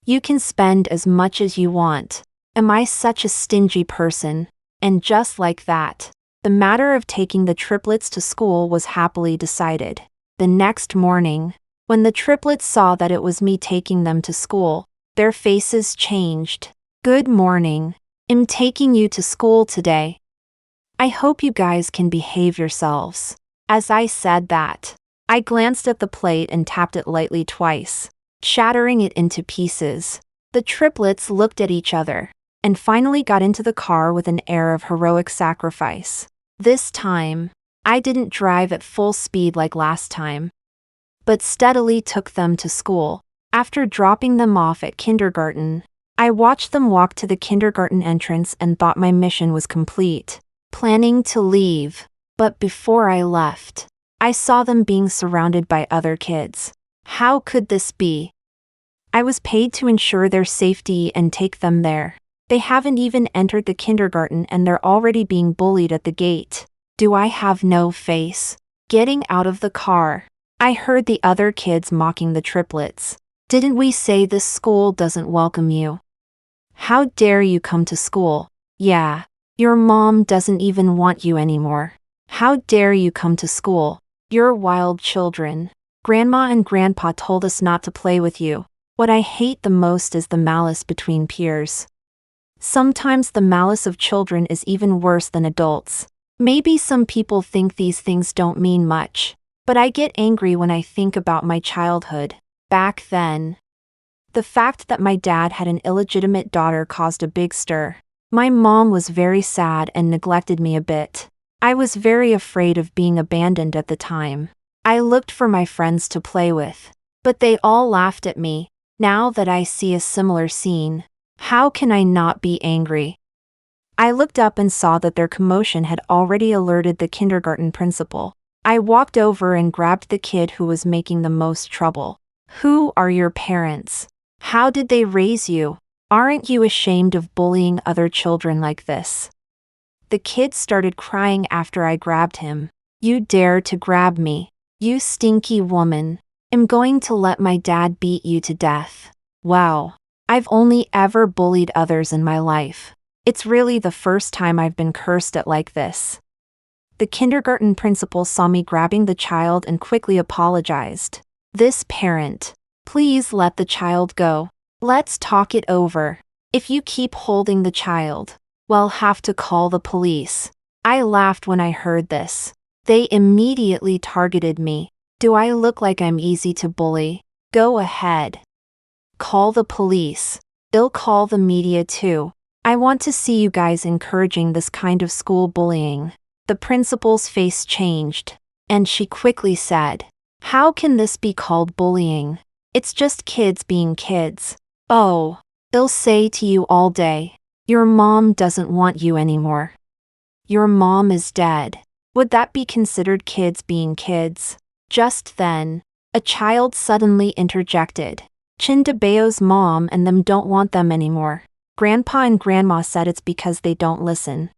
You can spend as much as you want. Am I such a stingy person? And just like that, the matter of taking the triplets to school was happily decided. The next morning, when the triplets saw that it was me taking them to school, their faces changed. Good morning. I'm taking you to school today. I hope you guys can behave yourselves. As I said that, I glanced at the plate and tapped it lightly twice, shattering it into pieces. The triplets looked at each other, and finally got into the car with an air of heroic sacrifice. This time, I didn't drive at full speed like last time, but steadily took them to school. After dropping them off at kindergarten, I watched them walk to the kindergarten entrance and thought my mission was complete, planning to leave. But before I left, I saw them being surrounded by other kids. How could this be? I was paid to ensure their safety and take them there. They haven't even entered the kindergarten and they're already being bullied at the gate. Do I have no face? Getting out of the car, I heard the other kids mocking the triplets. Didn't we say this school doesn't welcome you? How dare you come to school? Yeah, your mom doesn't even want you anymore. How dare you come to school? You're wild children. Grandma and Grandpa told us not to play with you. What I hate the most is the malice between peers. Sometimes the malice of children is even worse than adults. Maybe some people think these things don't mean much, but I get angry when I think about my childhood. Back then, the fact that my dad had an illegitimate daughter caused a big stir. My mom was very sad and neglected me a bit. I was very afraid of being abandoned at the time. I looked for my friends to play with, but they all laughed at me. Now that I see a similar scene, how can I not be angry? I looked up and saw that their commotion had already alerted the kindergarten principal. I walked over and grabbed the kid who was making the most trouble. Who are your parents? How did they raise you? Aren't you ashamed of bullying other children like this? The kid started crying after I grabbed him. You dare to grab me? You stinky woman. I'm going to let my dad beat you to death. Wow. I've only ever bullied others in my life. It's really the first time I've been cursed at like this. The kindergarten principal saw me grabbing the child and quickly apologized. This parent, please let the child go. Let's talk it over. If you keep holding the child, we'll have to call the police. I laughed when I heard this. They immediately targeted me. Do I look like I'm easy to bully? Go ahead. Call the police. They'll call the media too. I want to see you guys encouraging this kind of school bullying. The principal's face changed, and she quickly said, how can this be called bullying? It's just kids being kids. Oh, they'll say to you all day, your mom doesn't want you anymore. Your mom is dead. Would that be considered kids being kids? Just then, a child suddenly interjected. Chindabeo's mom and them don't want them anymore. Grandpa and Grandma said it's because they don't listen.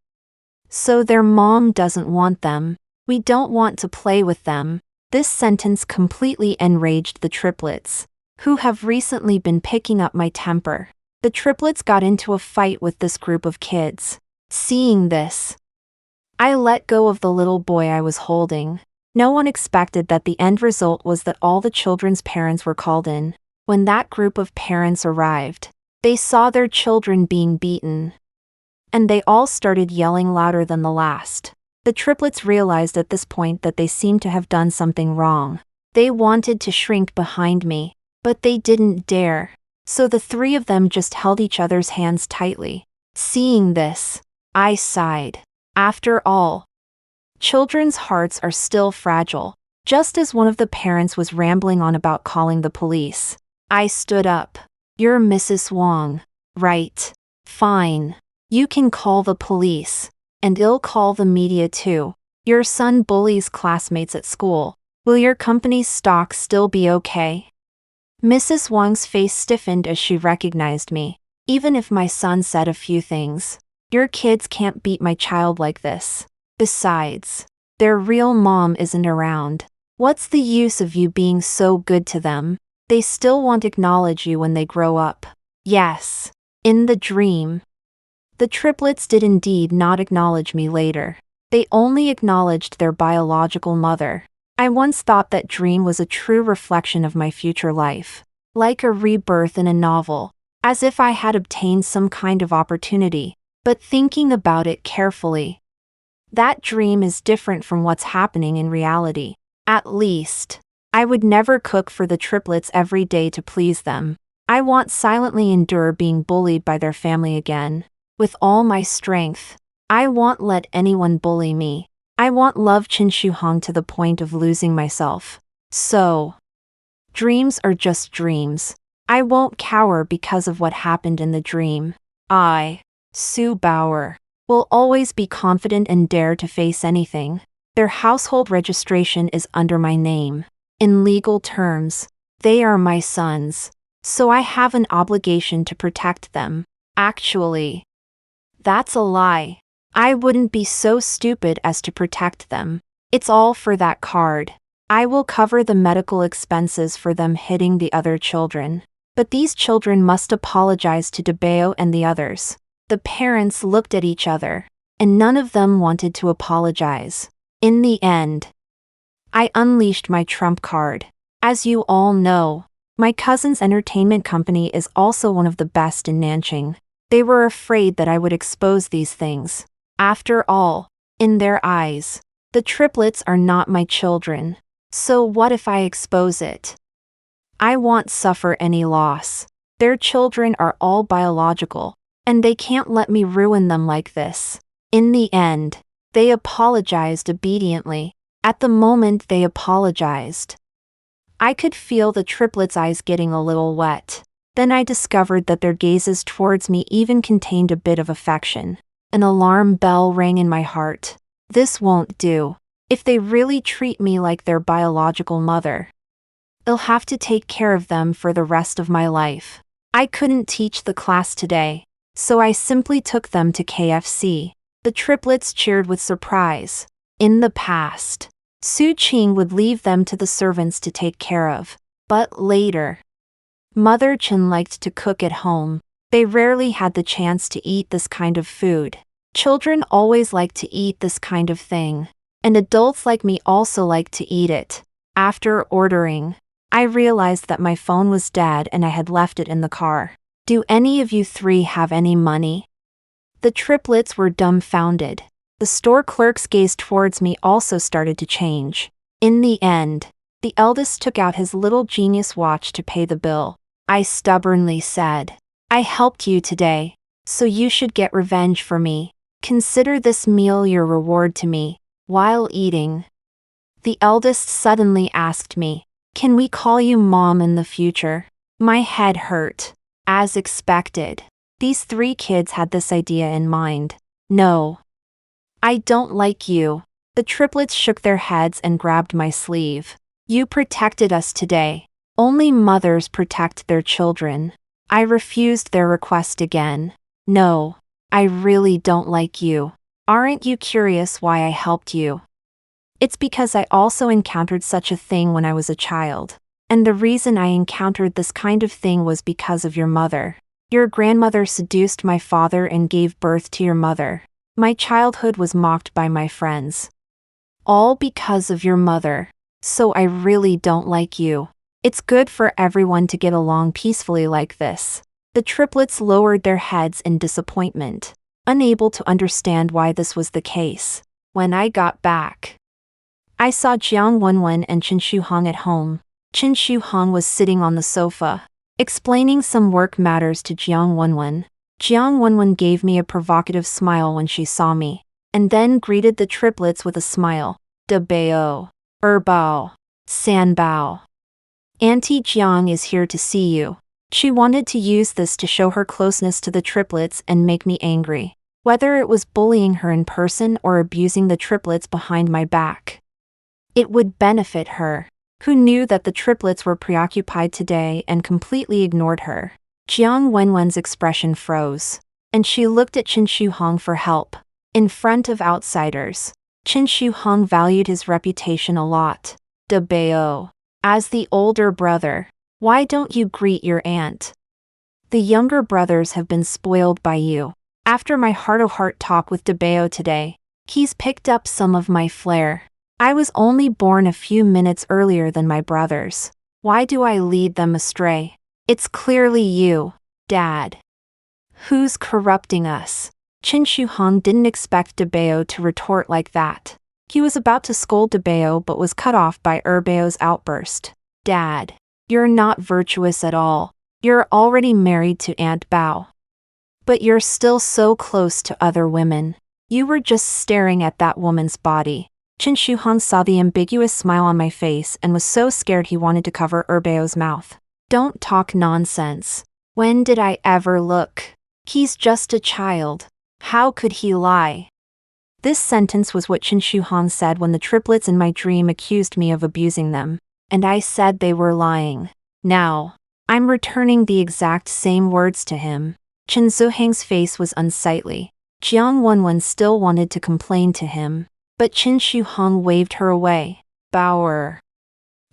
So their mom doesn't want them. We don't want to play with them. This sentence completely enraged the triplets, who have recently been picking up my temper. The triplets got into a fight with this group of kids. Seeing this, I let go of the little boy I was holding. No one expected that the end result was that all the children's parents were called in. When that group of parents arrived, they saw their children being beaten, and they all started yelling louder than the last. The triplets realized at this point that they seemed to have done something wrong. They wanted to shrink behind me, but they didn't dare. So the three of them just held each other's hands tightly. Seeing this, I sighed. After all, children's hearts are still fragile. Just as one of the parents was rambling on about calling the police, I stood up. You're Mrs. Wong, right? Fine. You can call the police. And I'll call the media too. Your son bullies classmates at school. Will your company's stock still be okay? Mrs. Wong's face stiffened as she recognized me. Even if my son said a few things, your kids can't beat my child like this. Besides, their real mom isn't around. What's the use of you being so good to them? They still won't acknowledge you when they grow up. Yes. In the dream. The triplets did indeed not acknowledge me later. They only acknowledged their biological mother. I once thought that dream was a true reflection of my future life. Like a rebirth in a novel. As if I had obtained some kind of opportunity. But thinking about it carefully, that dream is different from what's happening in reality. At least, I would never cook for the triplets every day to please them. I won't silently endure being bullied by their family again. With all my strength, I won't let anyone bully me. I won't love Qin Shi Huang to the point of losing myself. So, dreams are just dreams. I won't cower because of what happened in the dream. I, Sue Bauer, will always be confident and dare to face anything. Their household registration is under my name. In legal terms, they are my sons. So I have an obligation to protect them. Actually, that's a lie. I wouldn't be so stupid as to protect them. It's all for that card. I will cover the medical expenses for them hitting the other children. But these children must apologize to DeBeo and the others. The parents looked at each other, and none of them wanted to apologize. In the end, I unleashed my trump card. As you all know, my cousin's entertainment company is also one of the best in Nanjing. They were afraid that I would expose these things. After all, in their eyes, the triplets are not my children. So what if I expose it? I won't suffer any loss. Their children are all biological, and they can't let me ruin them like this. In the end, they apologized obediently. At the moment they apologized, I could feel the triplets' eyes getting a little wet. Then I discovered that their gazes towards me even contained a bit of affection. An alarm bell rang in my heart. This won't do. If they really treat me like their biological mother, I'll have to take care of them for the rest of my life. I couldn't teach the class today, so I simply took them to KFC. The triplets cheered with surprise. In the past, Su Qing would leave them to the servants to take care of. But later, Mother Chen liked to cook at home. They rarely had the chance to eat this kind of food. Children always like to eat this kind of thing. And adults like me also like to eat it. After ordering, I realized that my phone was dead and I had left it in the car. Do any of you three have any money? The triplets were dumbfounded. The store clerk's gaze towards me also started to change. In the end, the eldest took out his little genius watch to pay the bill. I stubbornly said, I helped you today, so you should get revenge for me. Consider this meal your reward to me. While eating, the eldest suddenly asked me, can we call you Mom in the future? My head hurt. As expected, these three kids had this idea in mind. No. I don't like you. The triplets shook their heads and grabbed my sleeve. You protected us today. Only mothers protect their children. I refused their request again. No, I really don't like you. Aren't you curious why I helped you? It's because I also encountered such a thing when I was a child. And the reason I encountered this kind of thing was because of your mother. Your grandmother seduced my father and gave birth to your mother. My childhood was mocked by my friends. All because of your mother. So I really don't like you. It's good for everyone to get along peacefully like this. The triplets lowered their heads in disappointment, unable to understand why this was the case. When I got back, I saw Jiang Wenwen and Qin Shi Huang at home. Qin Shi Huang was sitting on the sofa, explaining some work matters to Jiang Wenwen. Jiang Wenwen gave me a provocative smile when she saw me, and then greeted the triplets with a smile. De Bao, Bao, San Bao. Auntie Jiang is here to see you. She wanted to use this to show her closeness to the triplets and make me angry, whether it was bullying her in person or abusing the triplets behind my back. It would benefit her, who knew that the triplets were preoccupied today and completely ignored her. Jiang Wenwen's expression froze, and she looked at Qin Shi Huang for help. In front of outsiders, Qin Shi Huang valued his reputation a lot. De Bao, as the older brother, why don't you greet your aunt? The younger brothers have been spoiled by you. After my heart-to-heart talk with Debeo today, he's picked up some of my flair. I was only born a few minutes earlier than my brothers. Why do I lead them astray? It's clearly you, Dad. Who's corrupting us? Qin Shuhong didn't expect Debeo to retort like that. He was about to scold Debeo but was cut off by Erbeo's outburst. Dad, you're not virtuous at all. You're already married to Aunt Bao. But you're still so close to other women. You were just staring at that woman's body. Qin Shuhong saw the ambiguous smile on my face and was so scared he wanted to cover Erbeo's mouth. Don't talk nonsense. When did I ever look? He's just a child. How could he lie? This sentence was what Qin Shuhong said when the triplets in my dream accused me of abusing them, and I said they were lying. Now, I'm returning the exact same words to him. Qin Zuhang's face was unsightly. Jiang Wenwen still wanted to complain to him, but Qin Shuhong waved her away. Bauer.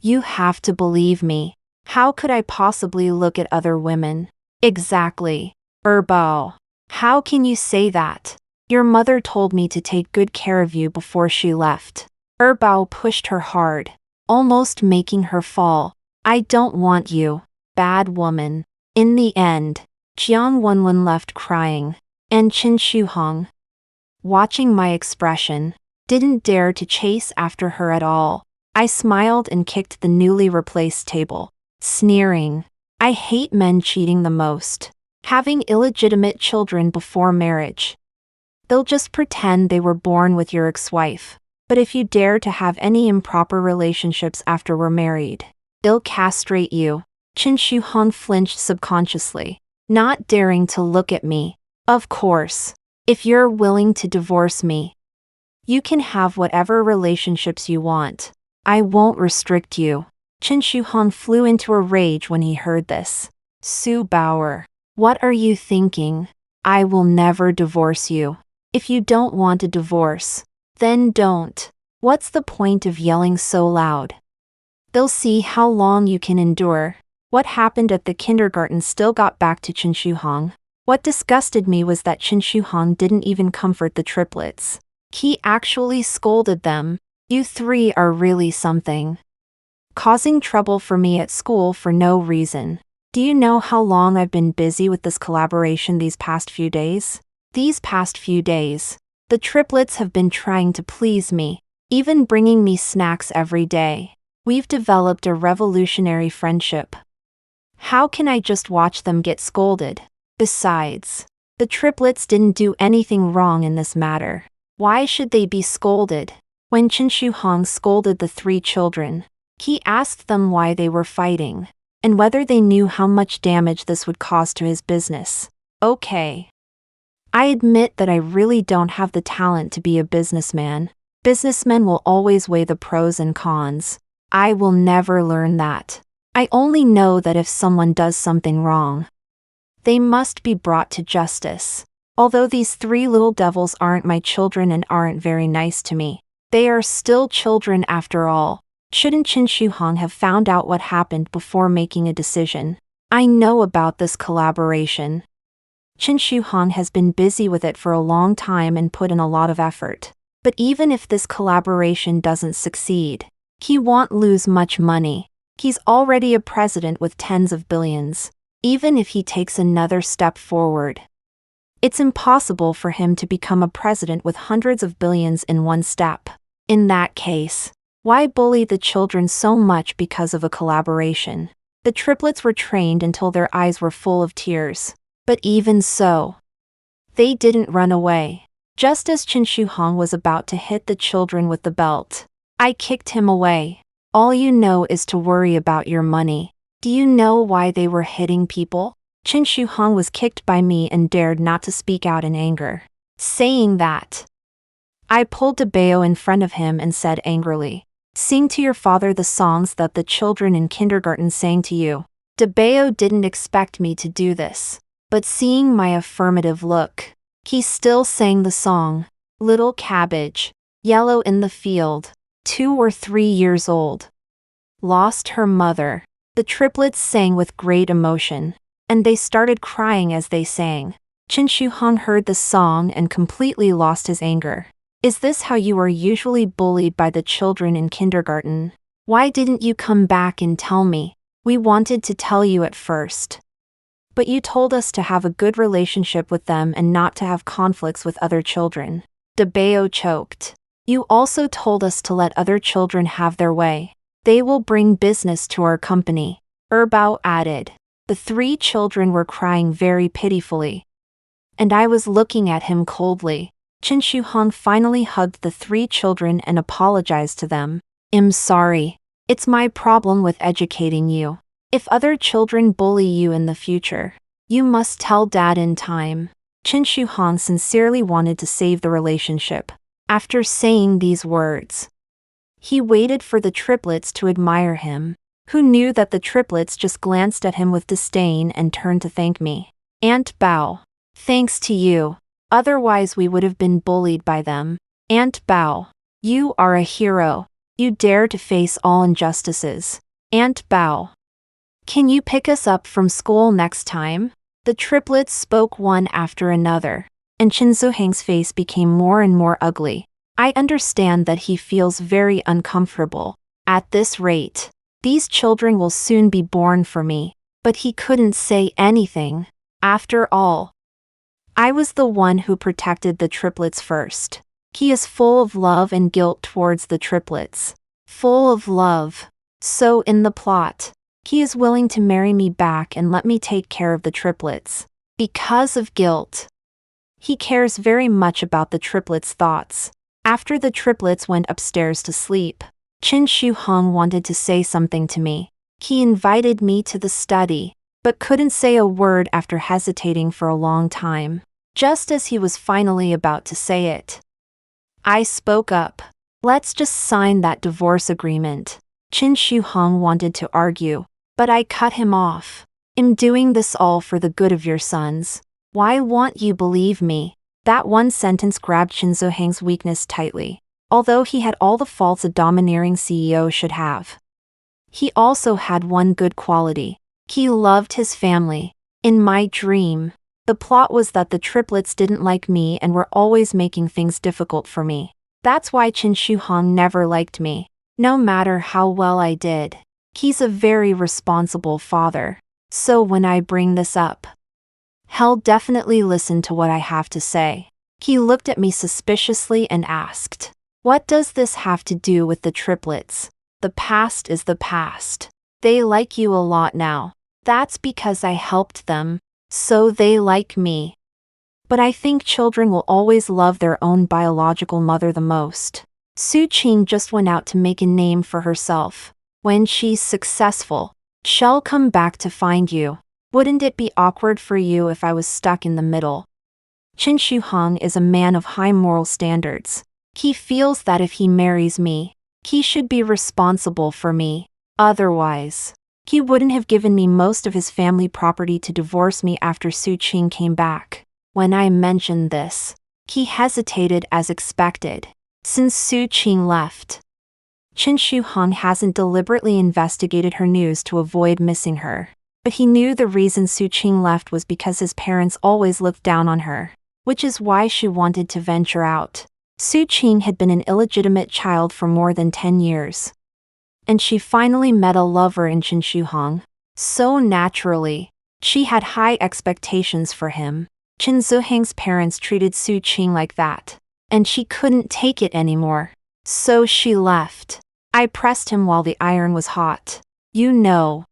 You have to believe me. How could I possibly look at other women? Exactly. Bao. How can you say that? Your mother told me to take good care of you before she left. Bao pushed her hard, almost making her fall. I don't want you, bad woman. In the end, Jiang Wenwen left crying, and Qin Shuhong, watching my expression, didn't dare to chase after her at all. I smiled and kicked the newly replaced table, sneering. I hate men cheating the most. Having illegitimate children before marriage. They'll just pretend they were born with your ex-wife. But if you dare to have any improper relationships after we're married, they'll castrate you. Qin Shuhong flinched subconsciously, not daring to look at me. Of course, if you're willing to divorce me, you can have whatever relationships you want. I won't restrict you. Qin Shuhong flew into a rage when he heard this. Su Bauer. What are you thinking? I will never divorce you. If you don't want a divorce, then don't. What's the point of yelling so loud? They'll see how long you can endure. What happened at the kindergarten still got back to Qin Shuhong. What disgusted me was that Qin Shuhong didn't even comfort the triplets. He actually scolded them. You three are really something. Causing trouble for me at school for no reason. Do you know how long I've been busy with this collaboration these past few days? These past few days, the triplets have been trying to please me, even bringing me snacks every day. We've developed a revolutionary friendship. How can I just watch them get scolded? Besides, the triplets didn't do anything wrong in this matter. Why should they be scolded? When Qin Shuhong scolded the three children, he asked them why they were fighting, and whether they knew how much damage this would cause to his business. Okay. I admit that I really don't have the talent to be a businessman. Businessmen will always weigh the pros and cons. I will never learn that. I only know that if someone does something wrong, they must be brought to justice. Although these three little devils aren't my children and aren't very nice to me, they are still children after all. Shouldn't Qin Shuhong have found out what happened before making a decision? I know about this collaboration. Qin Shuhong has been busy with it for a long time and put in a lot of effort. But even if this collaboration doesn't succeed, he won't lose much money. He's already a president with tens of billions. Even if he takes another step forward, it's impossible for him to become a president with hundreds of billions in one step. In that case, why bully the children so much because of a collaboration? The triplets were trained until their eyes were full of tears. But even so, they didn't run away. Just as Qin Shuhong was about to hit the children with the belt, I kicked him away. All you know is to worry about your money. Do you know why they were hitting people? Qin Shuhong was kicked by me and dared not to speak out in anger. Saying that, I pulled Debeo in front of him and said angrily, "Sing to your father the songs that the children in kindergarten sang to you." Debeo didn't expect me to do this, but seeing my affirmative look, he still sang the song. Little cabbage, yellow in the field, 2 or 3 years old, lost her mother. The triplets sang with great emotion, and they started crying as they sang. Qin Shuhong heard the song and completely lost his anger. Is this how you are usually bullied by the children in kindergarten? Why didn't you come back and tell me? We wanted to tell you at first. But you told us to have a good relationship with them and not to have conflicts with other children. De Bao choked. You also told us to let other children have their way. They will bring business to our company. Bao added. The 3 children were crying very pitifully. And I was looking at him coldly. Qin Shuhong finally hugged the 3 children and apologized to them. I'm sorry. It's my problem with educating you. If other children bully you in the future, you must tell Dad in time. Qin Shuhong sincerely wanted to save the relationship. After saying these words, he waited for the triplets to admire him. Who knew that the triplets just glanced at him with disdain and turned to thank me. Aunt Bao. Thanks to you. Otherwise we would have been bullied by them. Aunt Bao. You are a hero. You dare to face all injustices. Aunt Bao. Can you pick us up from school next time? The triplets spoke one after another, and Qin Shuhong's face became more and more ugly. I understand that he feels very uncomfortable. At this rate, these children will soon be born for me. But he couldn't say anything. After all, I was the one who protected the triplets first. He is full of love and guilt towards the triplets. Full of love. So in the plot, he is willing to marry me back and let me take care of the triplets. Because of guilt. He cares very much about the triplets' thoughts. After the triplets went upstairs to sleep, Qin Shuhong wanted to say something to me. He invited me to the study, but couldn't say a word after hesitating for a long time. Just as he was finally about to say it, I spoke up. Let's just sign that divorce agreement. Qin Shuhong wanted to argue, but I cut him off. I'm doing this all for the good of your sons. Why won't you believe me? That one sentence grabbed Qin Shuhong's weakness tightly. Although he had all the faults a domineering CEO should have, he also had one good quality. He loved his family. In my dream, the plot was that the triplets didn't like me and were always making things difficult for me. That's why Qin Shuhong never liked me. No matter how well I did, he's a very responsible father. So when I bring this up, he'll definitely listen to what I have to say. He looked at me suspiciously and asked, what does this have to do with the triplets? The past is the past. They like you a lot now. That's because I helped them, so they like me. But I think children will always love their own biological mother the most. Su Qing just went out to make a name for herself. When she's successful, she'll come back to find you. Wouldn't it be awkward for you if I was stuck in the middle? Qin Shuhong is a man of high moral standards. He feels that if he marries me, he should be responsible for me. Otherwise, he wouldn't have given me most of his family property to divorce me after Su Qing came back. When I mentioned this, he hesitated as expected. Since Su Qing left, Qin Shuhong hasn't deliberately investigated her news to avoid missing her. But he knew the reason Su Qing left was because his parents always looked down on her, which is why she wanted to venture out. Su Qing had been an illegitimate child for more than 10 years. And she finally met a lover in Qin Shuhong. So naturally, she had high expectations for him. Qin Shuhong's parents treated Su Qing like that, and she couldn't take it anymore. So she left. I pressed him while the iron was hot. You know,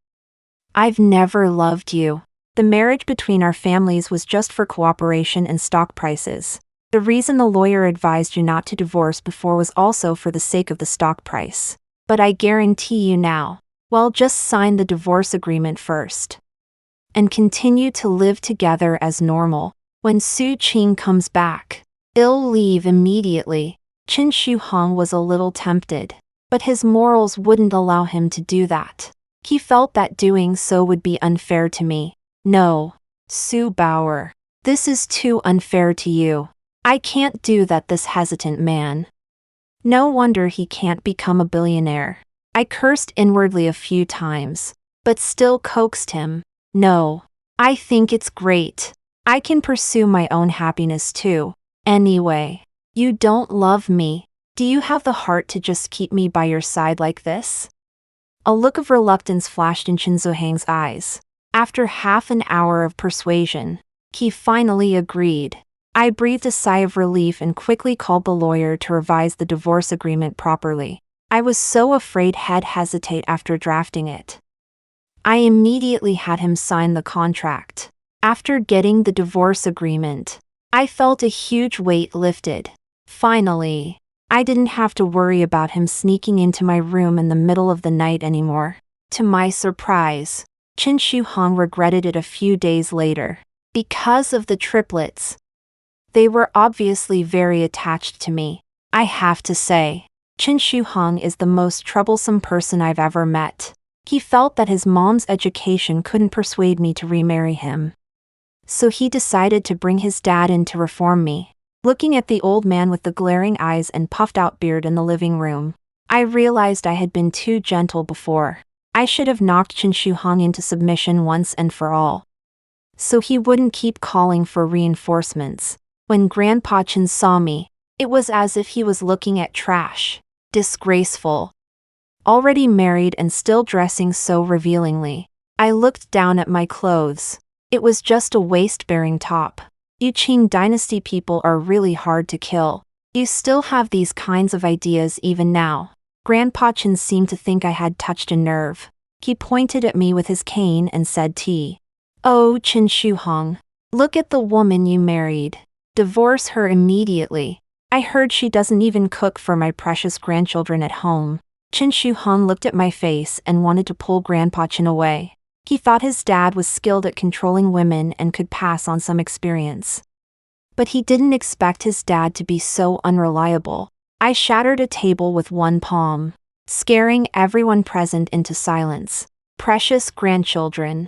I've never loved you. The marriage between our families was just for cooperation and stock prices. The reason the lawyer advised you not to divorce before was also for the sake of the stock price. But I guarantee you now, well, just sign the divorce agreement first. And continue to live together as normal. When Su Qing comes back, I'll leave immediately. Qin Shuhong was a little tempted, but his morals wouldn't allow him to do that. He felt that doing so would be unfair to me. No, Su Bauer, this is too unfair to you. I can't do that, this hesitant man. No wonder he can't become a billionaire. I cursed inwardly a few times, but still coaxed him. No, I think it's great. I can pursue my own happiness too. Anyway, you don't love me. Do you have the heart to just keep me by your side like this? A look of reluctance flashed in Chen Zuhang's eyes. After half an hour of persuasion, he finally agreed. I breathed a sigh of relief and quickly called the lawyer to revise the divorce agreement properly. I was so afraid he'd hesitate after drafting it. I immediately had him sign the contract. After getting the divorce agreement, I felt a huge weight lifted. Finally, I didn't have to worry about him sneaking into my room in the middle of the night anymore. To my surprise, Chen Shuhong regretted it a few days later. Because of the triplets, they were obviously very attached to me. I have to say, Chen Shuhong is the most troublesome person I've ever met. He felt that his mom's education couldn't persuade me to remarry him. So he decided to bring his dad in to reform me. Looking at the old man with the glaring eyes and puffed-out beard in the living room, I realized I had been too gentle before. I should have knocked Chen Shuhong into submission once and for all, so he wouldn't keep calling for reinforcements. When Grandpa Chen saw me, it was as if he was looking at trash. Disgraceful. Already married and still dressing so revealingly. I looked down at my clothes. It was just a waist-bearing top. You Qing dynasty people are really hard to kill. You still have these kinds of ideas even now. Grandpa Chen seemed to think I had touched a nerve. He pointed at me with his cane and said, "Oh, Chen Shuhong, look at the woman you married. Divorce her immediately. I heard she doesn't even cook for my precious grandchildren at home." Chen Shuhong looked at my face and wanted to pull Grandpa Chen away. He thought his dad was skilled at controlling women and could pass on some experience. But he didn't expect his dad to be so unreliable. I shattered a table with one palm, scaring everyone present into silence. Precious grandchildren,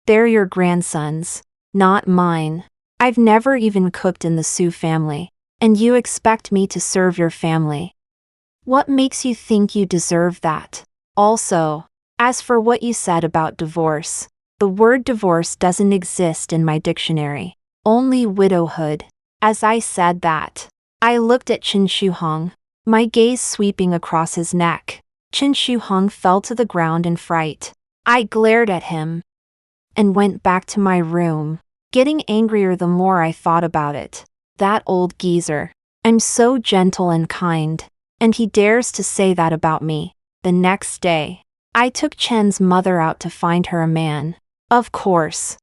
they're your grandsons, not mine. I've never even cooked in the Su family, and you expect me to serve your family. What makes you think you deserve that? Also, as for what you said about divorce, the word divorce doesn't exist in my dictionary, only widowhood. As I said that, I looked at Chen Shuhong, my gaze sweeping across his neck. Chen Shuhong fell to the ground in fright. I glared at him and went back to my room, getting angrier the more I thought about it. That old geezer. I'm so gentle and kind, and he dares to say that about me. The next day, I took Chen's mother out to find her a man. Of course,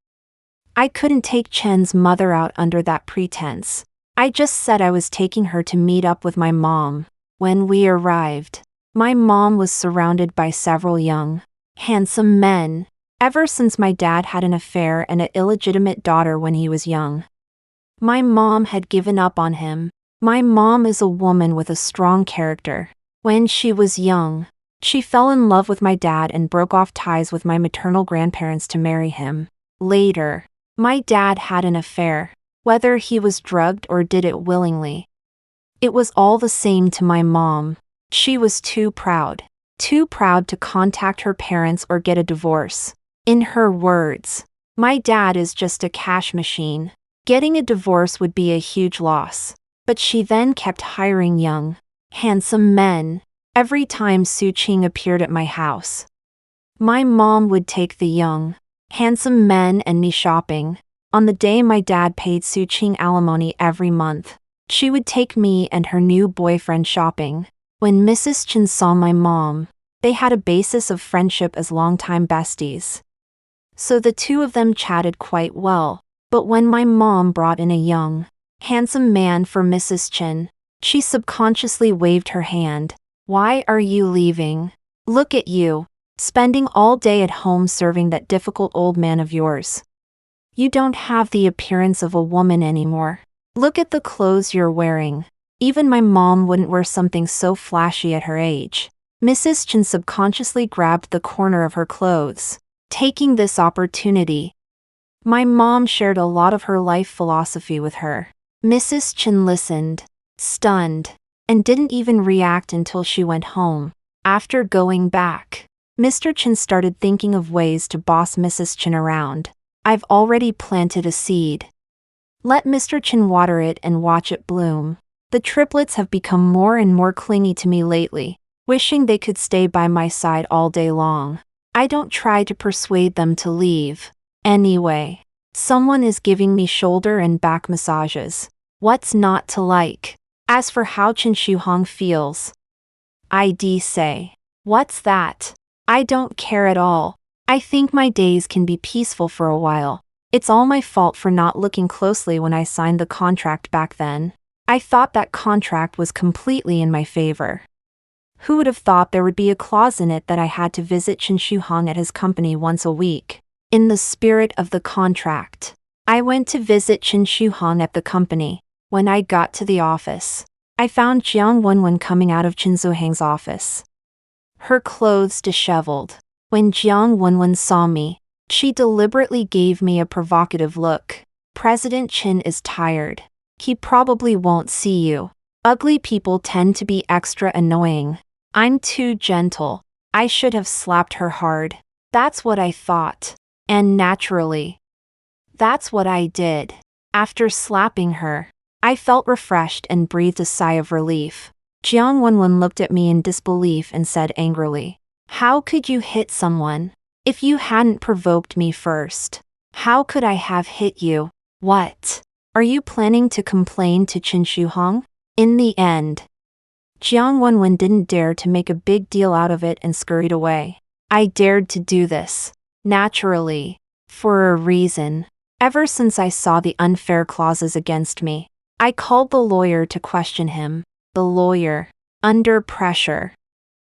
I couldn't take Chen's mother out under that pretense. I just said I was taking her to meet up with my mom. When we arrived, my mom was surrounded by several young, handsome men. Ever since my dad had an affair and an illegitimate daughter when he was young, my mom had given up on him. My mom is a woman with a strong character. When she was young, she fell in love with my dad and broke off ties with my maternal grandparents to marry him. Later, my dad had an affair. Whether he was drugged or did it willingly, it was all the same to my mom. She was too proud to contact her parents or get a divorce. In her words, my dad is just a cash machine. Getting a divorce would be a huge loss. But she then kept hiring young, handsome men every time Su Qing appeared at my house. My mom would take the young, handsome men and me shopping. On the day my dad paid Su Qing alimony every month, she would take me and her new boyfriend shopping. When Mrs. Chen saw my mom, they had a basis of friendship as longtime besties, so the two of them chatted quite well. But when my mom brought in a young, handsome man for Mrs. Chen, she subconsciously waved her hand. "Why are you leaving? Look at you, spending all day at home serving that difficult old man of yours. You don't have the appearance of a woman anymore. Look at the clothes you're wearing. Even my mom wouldn't wear something so flashy at her age." Mrs. Chen subconsciously grabbed the corner of her clothes, taking this opportunity. My mom shared a lot of her life philosophy with her. Mrs. Chen listened, stunned, and didn't even react until she went home. After going back, Mr. Chen started thinking of ways to boss Mrs. Chen around. I've already planted a seed. Let Mr. Chen water it and watch it bloom. The triplets have become more and more clingy to me lately, wishing they could stay by my side all day long. I don't try to persuade them to leave. Anyway, someone is giving me shoulder and back massages. What's not to like? As for how Chen Shuhong feels, I'd say, what's that? I don't care at all. I think my days can be peaceful for a while. It's all my fault for not looking closely when I signed the contract back then. I thought that contract was completely in my favor. Who would have thought there would be a clause in it that I had to visit Chen Shuhong at his company once a week? In the spirit of the contract, I went to visit Chen Shuhong at the company. When I got to the office, I found Jiang Wenwen coming out of Chen Zuhang's office, her clothes disheveled. When Jiang Wenwen saw me, she deliberately gave me a provocative look. President Chen is tired. He probably won't see you. Ugly people tend to be extra annoying. I'm too gentle. I should have slapped her hard. That's what I thought. And naturally, that's what I did. After slapping her, I felt refreshed and breathed a sigh of relief. Jiang Wenwen looked at me in disbelief and said angrily, "How could you hit someone? If you hadn't provoked me first, how could I have hit you? What? Are you planning to complain to Chen Shuhong?" In the end, Jiang Wenwen didn't dare to make a big deal out of it and scurried away. I dared to do this, naturally, for a reason. Ever since I saw the unfair clauses against me, I called the lawyer to question him. The lawyer, under pressure,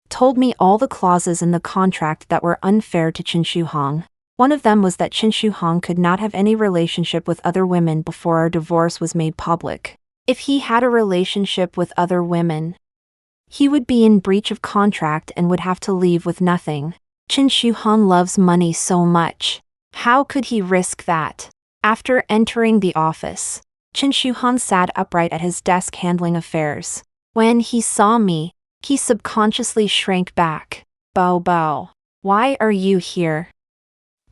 told me all the clauses in the contract that were unfair to Chen Shuhong. One of them was that Chen Shuhong could not have any relationship with other women before our divorce was made public. If he had a relationship with other women, he would be in breach of contract and would have to leave with nothing. Chen Shuhong loves money so much. How could he risk that? After entering the office, Chen Shuhong sat upright at his desk handling affairs. When he saw me, he subconsciously shrank back. "Bao Bao, why are you here?"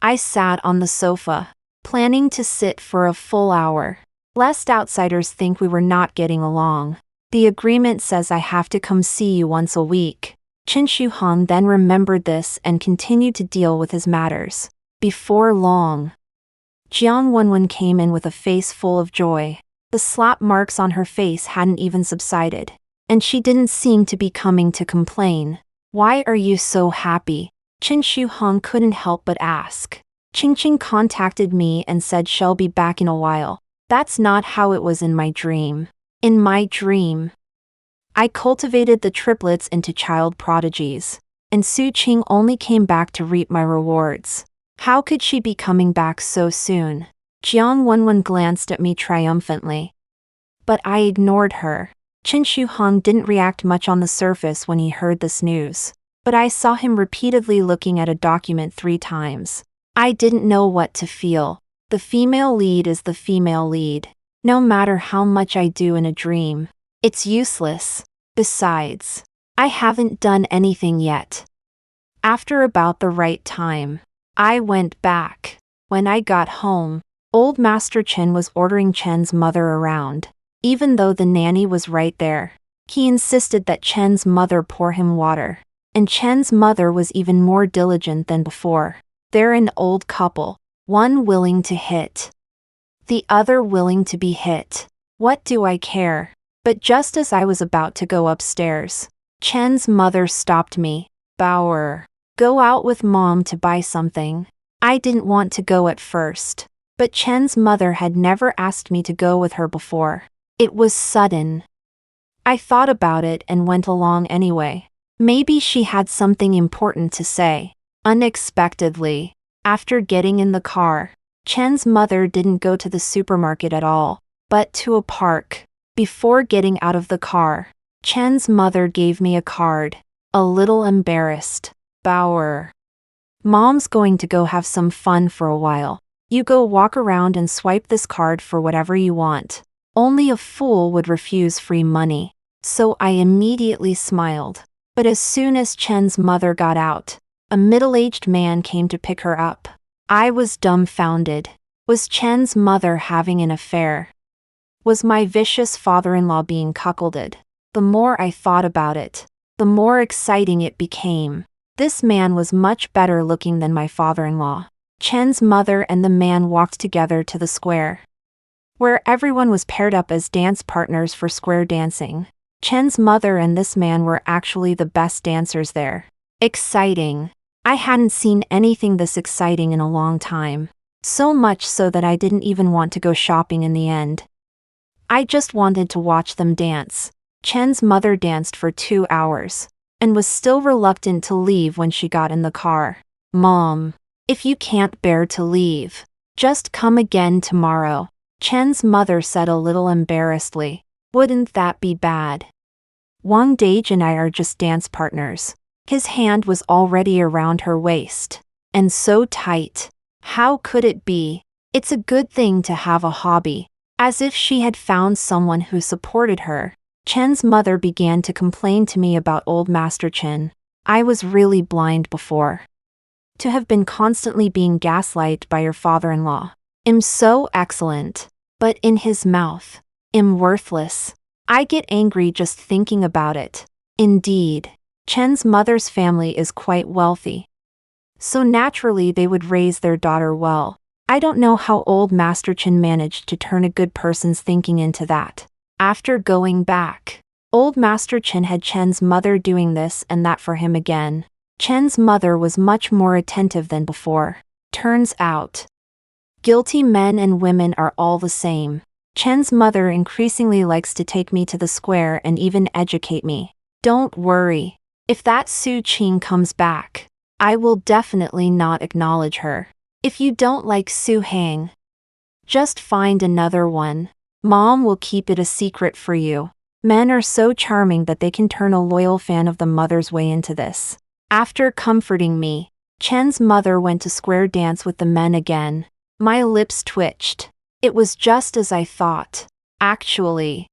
I sat on the sofa, planning to sit for a full hour, lest outsiders think we were not getting along. The agreement says I have to come see you once a week. Chen Shuhong then remembered this and continued to deal with his matters. Before long, Jiang Wenwen came in with a face full of joy. The slap marks on her face hadn't even subsided, and she didn't seem to be coming to complain. "Why are you so happy?" Chen Shuhong couldn't help but ask. Ching Ching contacted me and said she'll be back in a while. That's not how it was in my dream. In my dream, I cultivated the triplets into child prodigies, and Su Qing only came back to reap my rewards. How could she be coming back so soon? Jiang Wenwen glanced at me triumphantly, but I ignored her. Chen Shuhong didn't react much on the surface when he heard this news, but I saw him repeatedly looking at a document 3 times. I didn't know what to feel. The female lead is the female lead. No matter how much I do in a dream, it's useless. Besides, I haven't done anything yet. After about the right time, I went back. When I got home, old Master Chen was ordering Chen's mother around. Even though the nanny was right there, he insisted that Chen's mother pour him water. And Chen's mother was even more diligent than before. They're an old couple, one willing to hit, the other willing to be hit. What do I care? But just as I was about to go upstairs, Chen's mother stopped me. "Bauer, go out with Mom to buy something." I didn't want to go at first, but Chen's mother had never asked me to go with her before. It was sudden. I thought about it and went along anyway. Maybe she had something important to say. Unexpectedly, after getting in the car, Chen's mother didn't go to the supermarket at all, but to a park. Before getting out of the car, Chen's mother gave me a card. A little embarrassed. "Bauer, Mom's going to go have some fun for a while. You go walk around and swipe this card for whatever you want." Only a fool would refuse free money. So I immediately smiled. But as soon as Chen's mother got out, A middle-aged man came to pick her up. I was dumbfounded. Was Chen's mother having an affair? Was my vicious father-in-law being cuckolded? The more I thought about it, the more exciting it became. This man was much better looking than my father-in-law. Chen's mother and the man walked together to the square, where everyone was paired up as dance partners for square dancing. Chen's mother and this man were actually the best dancers there. Exciting. I hadn't seen anything this exciting in a long time. So much so that I didn't even want to go shopping in the end. I just wanted to watch them dance. Chen's mother danced for 2 hours, and was still reluctant to leave when she got in the car. Mom, if you can't bear to leave, just come again tomorrow, Chen's mother said a little embarrassedly. Wouldn't that be bad? Wang Dage and I are just dance partners. His hand was already around her waist. And so tight. How could it be? It's a good thing to have a hobby. As if she had found someone who supported her, Chen's mother began to complain to me about old Master Chen. I was really blind before. To have been constantly being gaslighted by your father-in-law. So excellent. But in his mouth. Worthless. I get angry just thinking about it. Indeed. Chen's mother's family is quite wealthy. So naturally they would raise their daughter well. I don't know how old Master Chen managed to turn a good person's thinking into that. After going back, old Master Chen had Chen's mother doing this and that for him again. Chen's mother was much more attentive than before. Turns out, guilty men and women are all the same. Chen's mother increasingly likes to take me to the square and even educate me. Don't worry. If that Su Qing comes back, I will definitely not acknowledge her. If you don't like Su Hang, just find another one. Mom will keep it a secret for you. Men are so charming that they can turn a loyal fan of the mother's way into this. After comforting me, Chen's mother went to square dance with the men again. My lips twitched. It was just as I thought. Actually,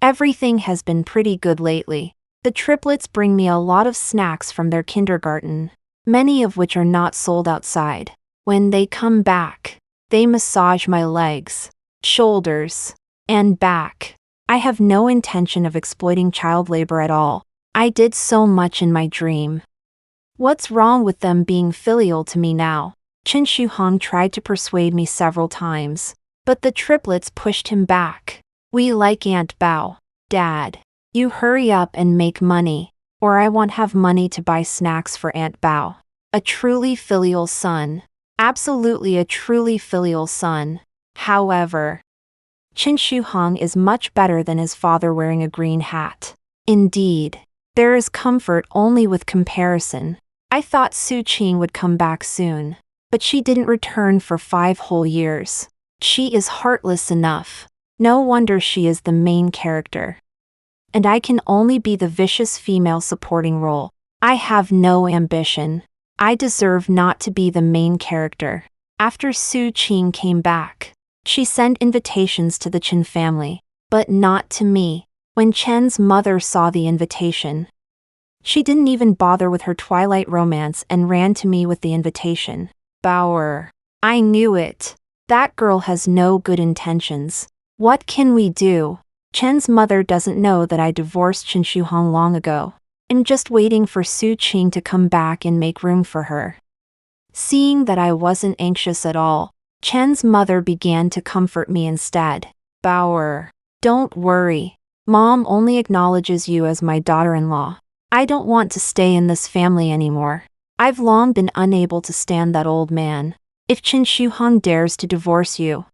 everything has been pretty good lately. The triplets bring me a lot of snacks from their kindergarten, many of which are not sold outside. When they come back, they massage my legs, shoulders, and back. I have no intention of exploiting child labor at all. I did so much in my dream. What's wrong with them being filial to me now? Chen Shuhong tried to persuade me several times, but the triplets pushed him back. We like Aunt Bao. Dad, you hurry up and make money, or I won't have money to buy snacks for Aunt Bao. A truly filial son. Absolutely a truly filial son. However, Chen Shuhong is much better than his father wearing a green hat. Indeed, there is comfort only with comparison. I thought Su Qing would come back soon, but she didn't return for 5 whole years. She is heartless enough. No wonder she is the main character. And I can only be the vicious female supporting role. I have no ambition. I deserve not to be the main character. After Su Qing came back, she sent invitations to the Chen family, but not to me. When Chen's mother saw the invitation, she didn't even bother with her twilight romance and ran to me with the invitation. Bauer. I knew it. That girl has no good intentions. What can we do? Chen's mother doesn't know that I divorced Chen Shuhong long ago. I'm just waiting for Su Qing to come back and make room for her. Seeing that I wasn't anxious at all, Chen's mother began to comfort me instead. Bauer. Don't worry. Mom only acknowledges you as my daughter-in-law. I don't want to stay in this family anymore. I've long been unable to stand that old man. If Chen Shuhong dares to divorce you,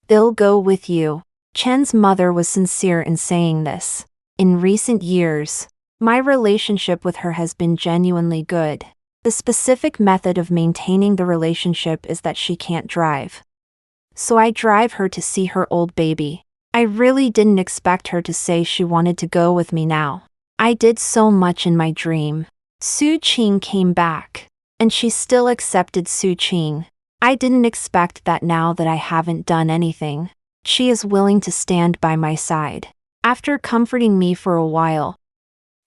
they'll go with you. Chen's mother was sincere in saying this. In recent years, my relationship with her has been genuinely good. The specific method of maintaining the relationship is that she can't drive. So I drive her to see her old baby. I really didn't expect her to say she wanted to go with me now. I did so much in my dream. Su Qing came back, and she still accepted Su Qing. I didn't expect that now that I haven't done anything. She is willing to stand by my side. After comforting me for a while,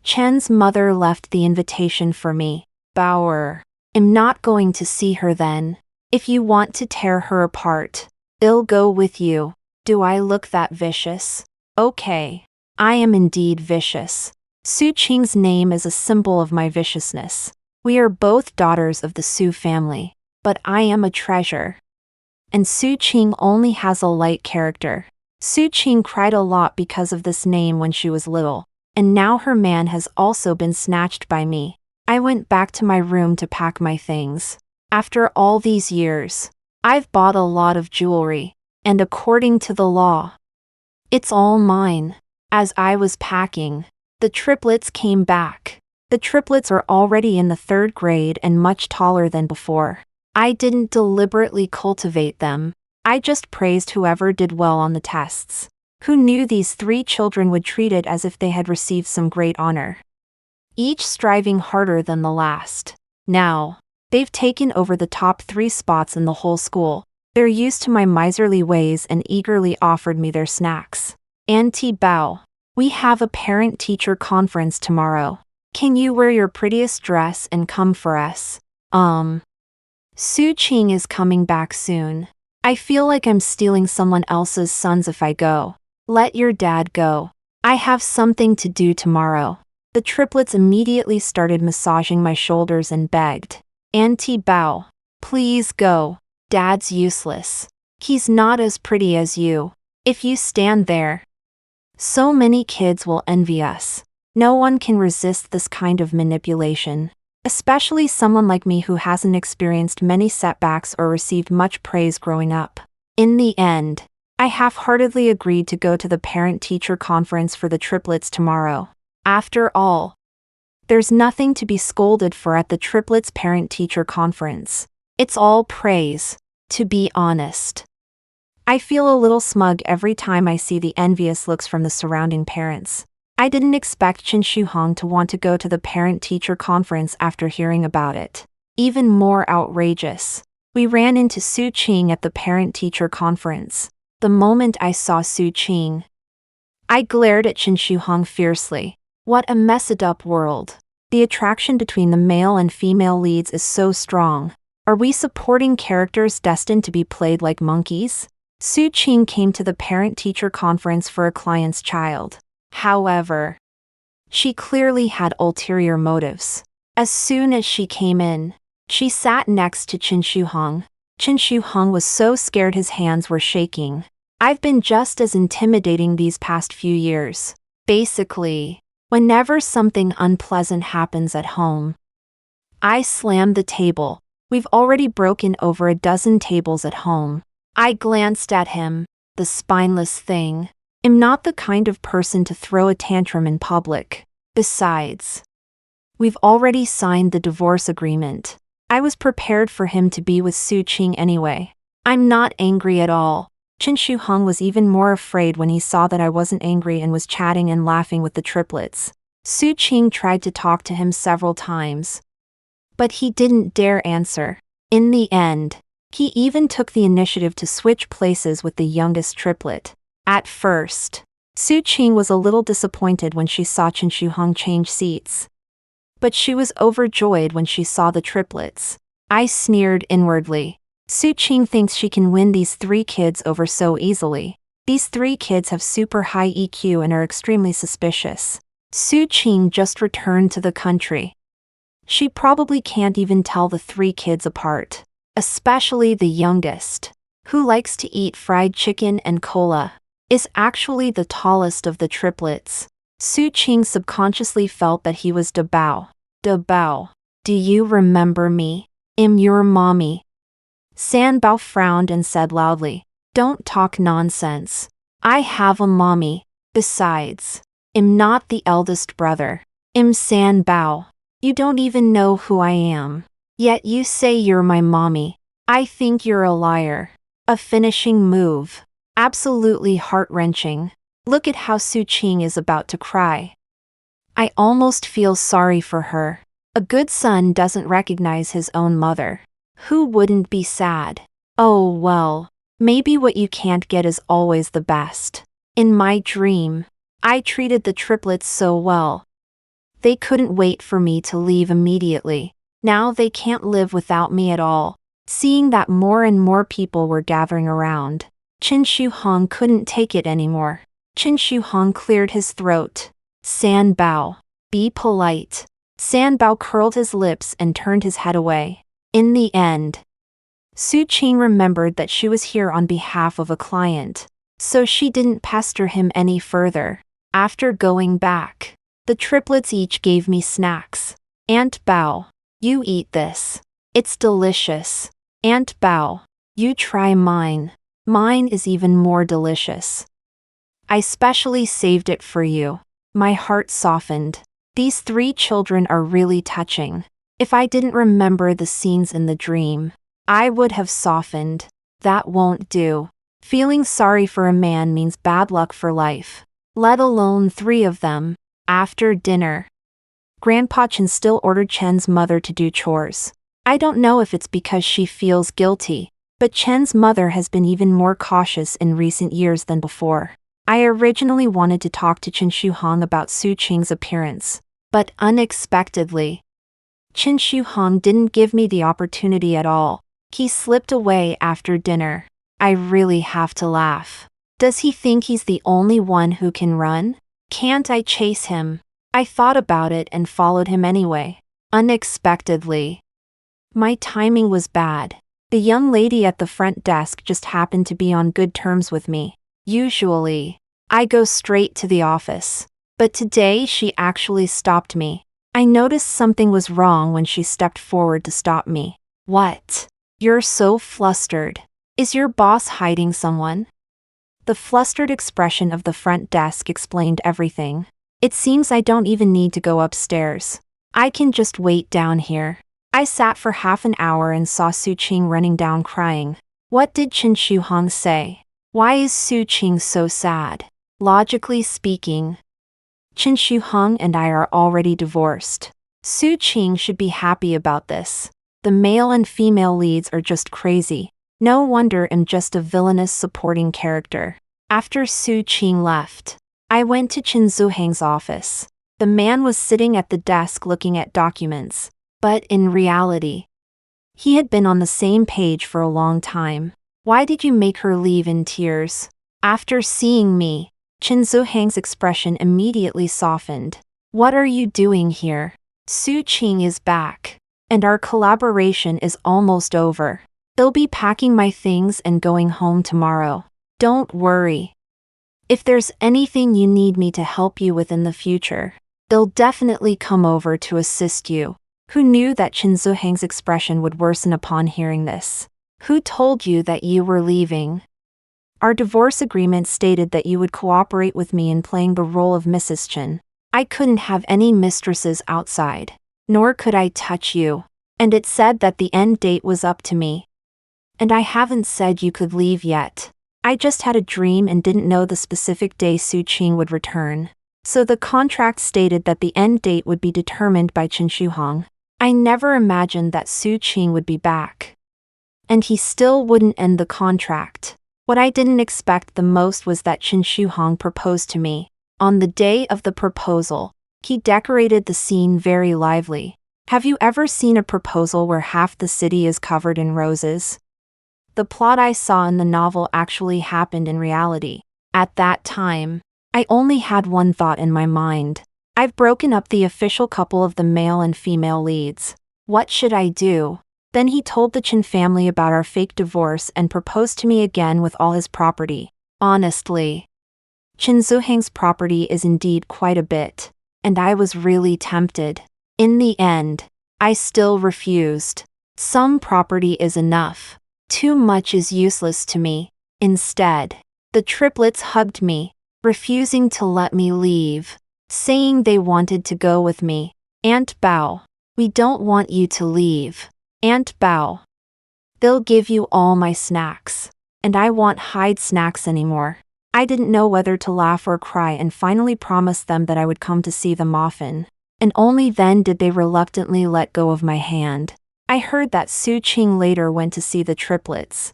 Chen's mother left the invitation for me. devourer. I'm not going to see her then. If you want to tear her apart, I'll go with you. Do I look that vicious? Okay. I am indeed vicious. Su Qing's name is a symbol of my viciousness. We are both daughters of the Su family, but I am a treasure. And Su Qing only has a light character. Su Qing cried a lot because of this name when she was little, and now her man has also been snatched by me. I went back to my room to pack my things. After all these years, I've bought a lot of jewelry, and according to the law, it's all mine. As I was packing, the triplets came back. The triplets are already in the 3rd grade and much taller than before. I didn't deliberately cultivate them. I just praised whoever did well on the tests. Who knew these 3 children would treat it as if they had received some great honor, each striving harder than the last. Now, they've taken over the top 3 spots in the whole school. They're used to my miserly ways and eagerly offered me their snacks. Auntie Bao, we have a parent-teacher conference tomorrow. Can you wear your prettiest dress and come for us? Su Qing is coming back soon. I feel like I'm stealing someone else's sons if I go. Let your dad go. I have something to do tomorrow. The triplets immediately started massaging my shoulders and begged, Auntie Bao, please go. Dad's useless. He's not as pretty as you. If you stand there, so many kids will envy us. No one can resist this kind of manipulation, especially someone like me who hasn't experienced many setbacks or received much praise growing up. In the end, I half-heartedly agreed to go to the parent-teacher conference for the triplets tomorrow. After all, there's nothing to be scolded for at the triplets' parent-teacher conference. It's all praise, to be honest. I feel a little smug every time I see the envious looks from the surrounding parents. I didn't expect Qin Shuhong to want to go to the parent-teacher conference after hearing about it. Even more outrageous, we ran into Su Qing at the parent-teacher conference. The moment I saw Su Qing, I glared at Qin Shuhong fiercely. What a messed-up world. The attraction between the male and female leads is so strong. Are we supporting characters destined to be played like monkeys? Su Qing came to the parent-teacher conference for a client's child. However, she clearly had ulterior motives. As soon as she came in, she sat next to Qin Shuhong. Qin Shuhong was so scared his hands were shaking. I've been just as intimidating these past few years. Basically, whenever something unpleasant happens at home, I slam the table. We've already broken over a dozen tables at home. I glanced at him, the spineless thing. I'm not the kind of person to throw a tantrum in public. Besides, we've already signed the divorce agreement. I was prepared for him to be with Su Qing anyway. I'm not angry at all. Qin Shuhong was even more afraid when he saw that I wasn't angry and was chatting and laughing with the triplets. Su Qing tried to talk to him several times, but he didn't dare answer. In the end, he even took the initiative to switch places with the youngest triplet. At first, Su Qing was a little disappointed when she saw Qin Shuhong change seats, but she was overjoyed when she saw the triplets. I sneered inwardly. Su Qing thinks she can win these 3 kids over so easily. These 3 kids have super high EQ and are extremely suspicious. Su Qing just returned to the country. She probably can't even tell the 3 kids apart, especially the youngest, who likes to eat fried chicken and cola, is actually the tallest of the triplets. Su Qing subconsciously felt that he was Da Bao. Da Bao, do you remember me? I'm your mommy. San Bao frowned and said loudly, don't talk nonsense. I have a mommy. Besides, I'm not the eldest brother. I'm San Bao. You don't even know who I am. Yet you say you're my mommy. I think you're a liar. A finishing move. Absolutely heart-wrenching. Look at how Su Qing is about to cry. I almost feel sorry for her. A good son doesn't recognize his own mother. Who wouldn't be sad? Oh well, maybe what you can't get is always the best. In my dream, I treated the triplets so well. They couldn't wait for me to leave immediately. Now they can't live without me at all. Seeing that more and more people were gathering around, Qin Shi Huang couldn't take it anymore. Qin Shi Huang cleared his throat. San Bao, be polite. San Bao curled his lips and turned his head away. In the end, Su Qing remembered that she was here on behalf of a client, so she didn't pester him any further. After going back, the triplets each gave me snacks. Aunt Bao, you eat this. It's delicious. Aunt Bao, you try mine. Mine is even more delicious. I specially saved it for you. My heart softened. These 3 children are really touching. If I didn't remember the scenes in the dream, I would have softened. That won't do. Feeling sorry for a man means bad luck for life. Let alone 3 of them. After dinner, Grandpa Chen still ordered Chen's mother to do chores. I don't know if it's because she feels guilty, but Chen's mother has been even more cautious in recent years than before. I originally wanted to talk to Qin Shi Huang about Su Qing's appearance, but unexpectedly, Qin Shi Huang didn't give me the opportunity at all. He slipped away after dinner. I really have to laugh. Does he think he's the only one who can run? Can't I chase him? I thought about it and followed him anyway. Unexpectedly, my timing was bad. The young lady at the front desk just happened to be on good terms with me. Usually, I go straight to the office, but today she actually stopped me. I noticed something was wrong when she stepped forward to stop me. What? You're so flustered. Is your boss hiding someone? The flustered expression of the front desk explained everything. It seems I don't even need to go upstairs. I can just wait down here. I sat for half an hour and saw Su Qing running down crying. What did Qin Shi Huang say? Why is Su Qing so sad? Logically speaking, Qin Shi Huang and I are already divorced. Su Qing should be happy about this. The male and female leads are just crazy. No wonder I'm just a villainous supporting character. After Su Qing left, I went to Qin Zuhang's office. The man was sitting at the desk looking at documents, but in reality, he had been on the same page for a long time. Why did you make her leave in tears? After seeing me, Qin Zuhang's expression immediately softened. What are you doing here? Su Qing is back, and our collaboration is almost over. They'll be packing my things and going home tomorrow. Don't worry. If there's anything you need me to help you with in the future, they'll definitely come over to assist you. Who knew that Qin Zuhang's expression would worsen upon hearing this? Who told you that you were leaving? Our divorce agreement stated that you would cooperate with me in playing the role of Mrs. Chen. I couldn't have any mistresses outside, nor could I touch you. And it said that the end date was up to me. And I haven't said you could leave yet. I just had a dream and didn't know the specific day Su Qing would return. So the contract stated that the end date would be determined by Qin Shi Huang. I never imagined that Su Qing would be back. And he still wouldn't end the contract. What I didn't expect the most was that Qin Shi Huang proposed to me. On the day of the proposal, he decorated the scene very lively. Have you ever seen a proposal where half the city is covered in roses? The plot I saw in the novel actually happened in reality. At that time, I only had one thought in my mind. I've broken up the official couple of the male and female leads. What should I do? Then he told the Chen family about our fake divorce and proposed to me again with all his property. Honestly, Qin Zuhang's property is indeed quite a bit, and I was really tempted. In the end, I still refused. Some property is enough. Too much is useless to me. Instead, the triplets hugged me, refusing to let me leave, saying they wanted to go with me. Aunt Bao, we don't want you to leave. Aunt Bao, they'll give you all my snacks, and I won't hide snacks anymore. I didn't know whether to laugh or cry and finally promised them that I would come to see them often. And only then did they reluctantly let go of my hand. I heard that Su Qing later went to see the triplets.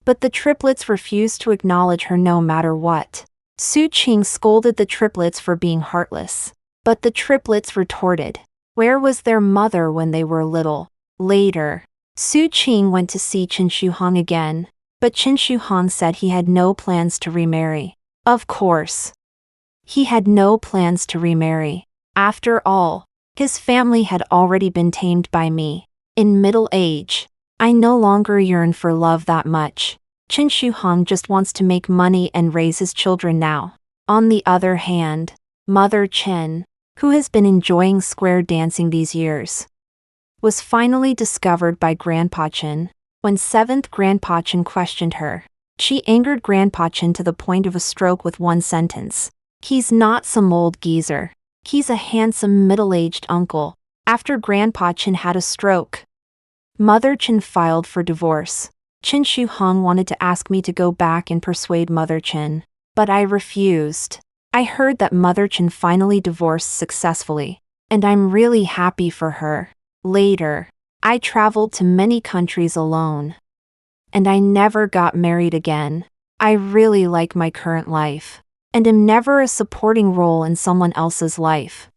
But the triplets refused to acknowledge her no matter what. Su Qing scolded the triplets for being heartless. But the triplets retorted, Where was their mother when they were little? Later, Su Qing went to see Chen Shuhong again, but Chen Shuhong said he had no plans to remarry. Of course, he had no plans to remarry. After all, his family had already been tamed by me. In middle age, I no longer yearn for love that much. Chen Shuhong just wants to make money and raise his children now. On the other hand, Mother Chen, who has been enjoying square dancing these years, was finally discovered by Grandpa Chen. When 7th Grandpa Chen questioned her, she angered Grandpa Chen to the point of a stroke with one sentence. He's not some old geezer. He's a handsome middle-aged uncle. After Grandpa Chen had a stroke, Mother Chen filed for divorce. Chen Shuhong wanted to ask me to go back and persuade Mother Chen, but I refused. I heard that Mother Chen finally divorced successfully, and I'm really happy for her. Later, I traveled to many countries alone, and I never got married again. I really like my current life, and am never a supporting role in someone else's life.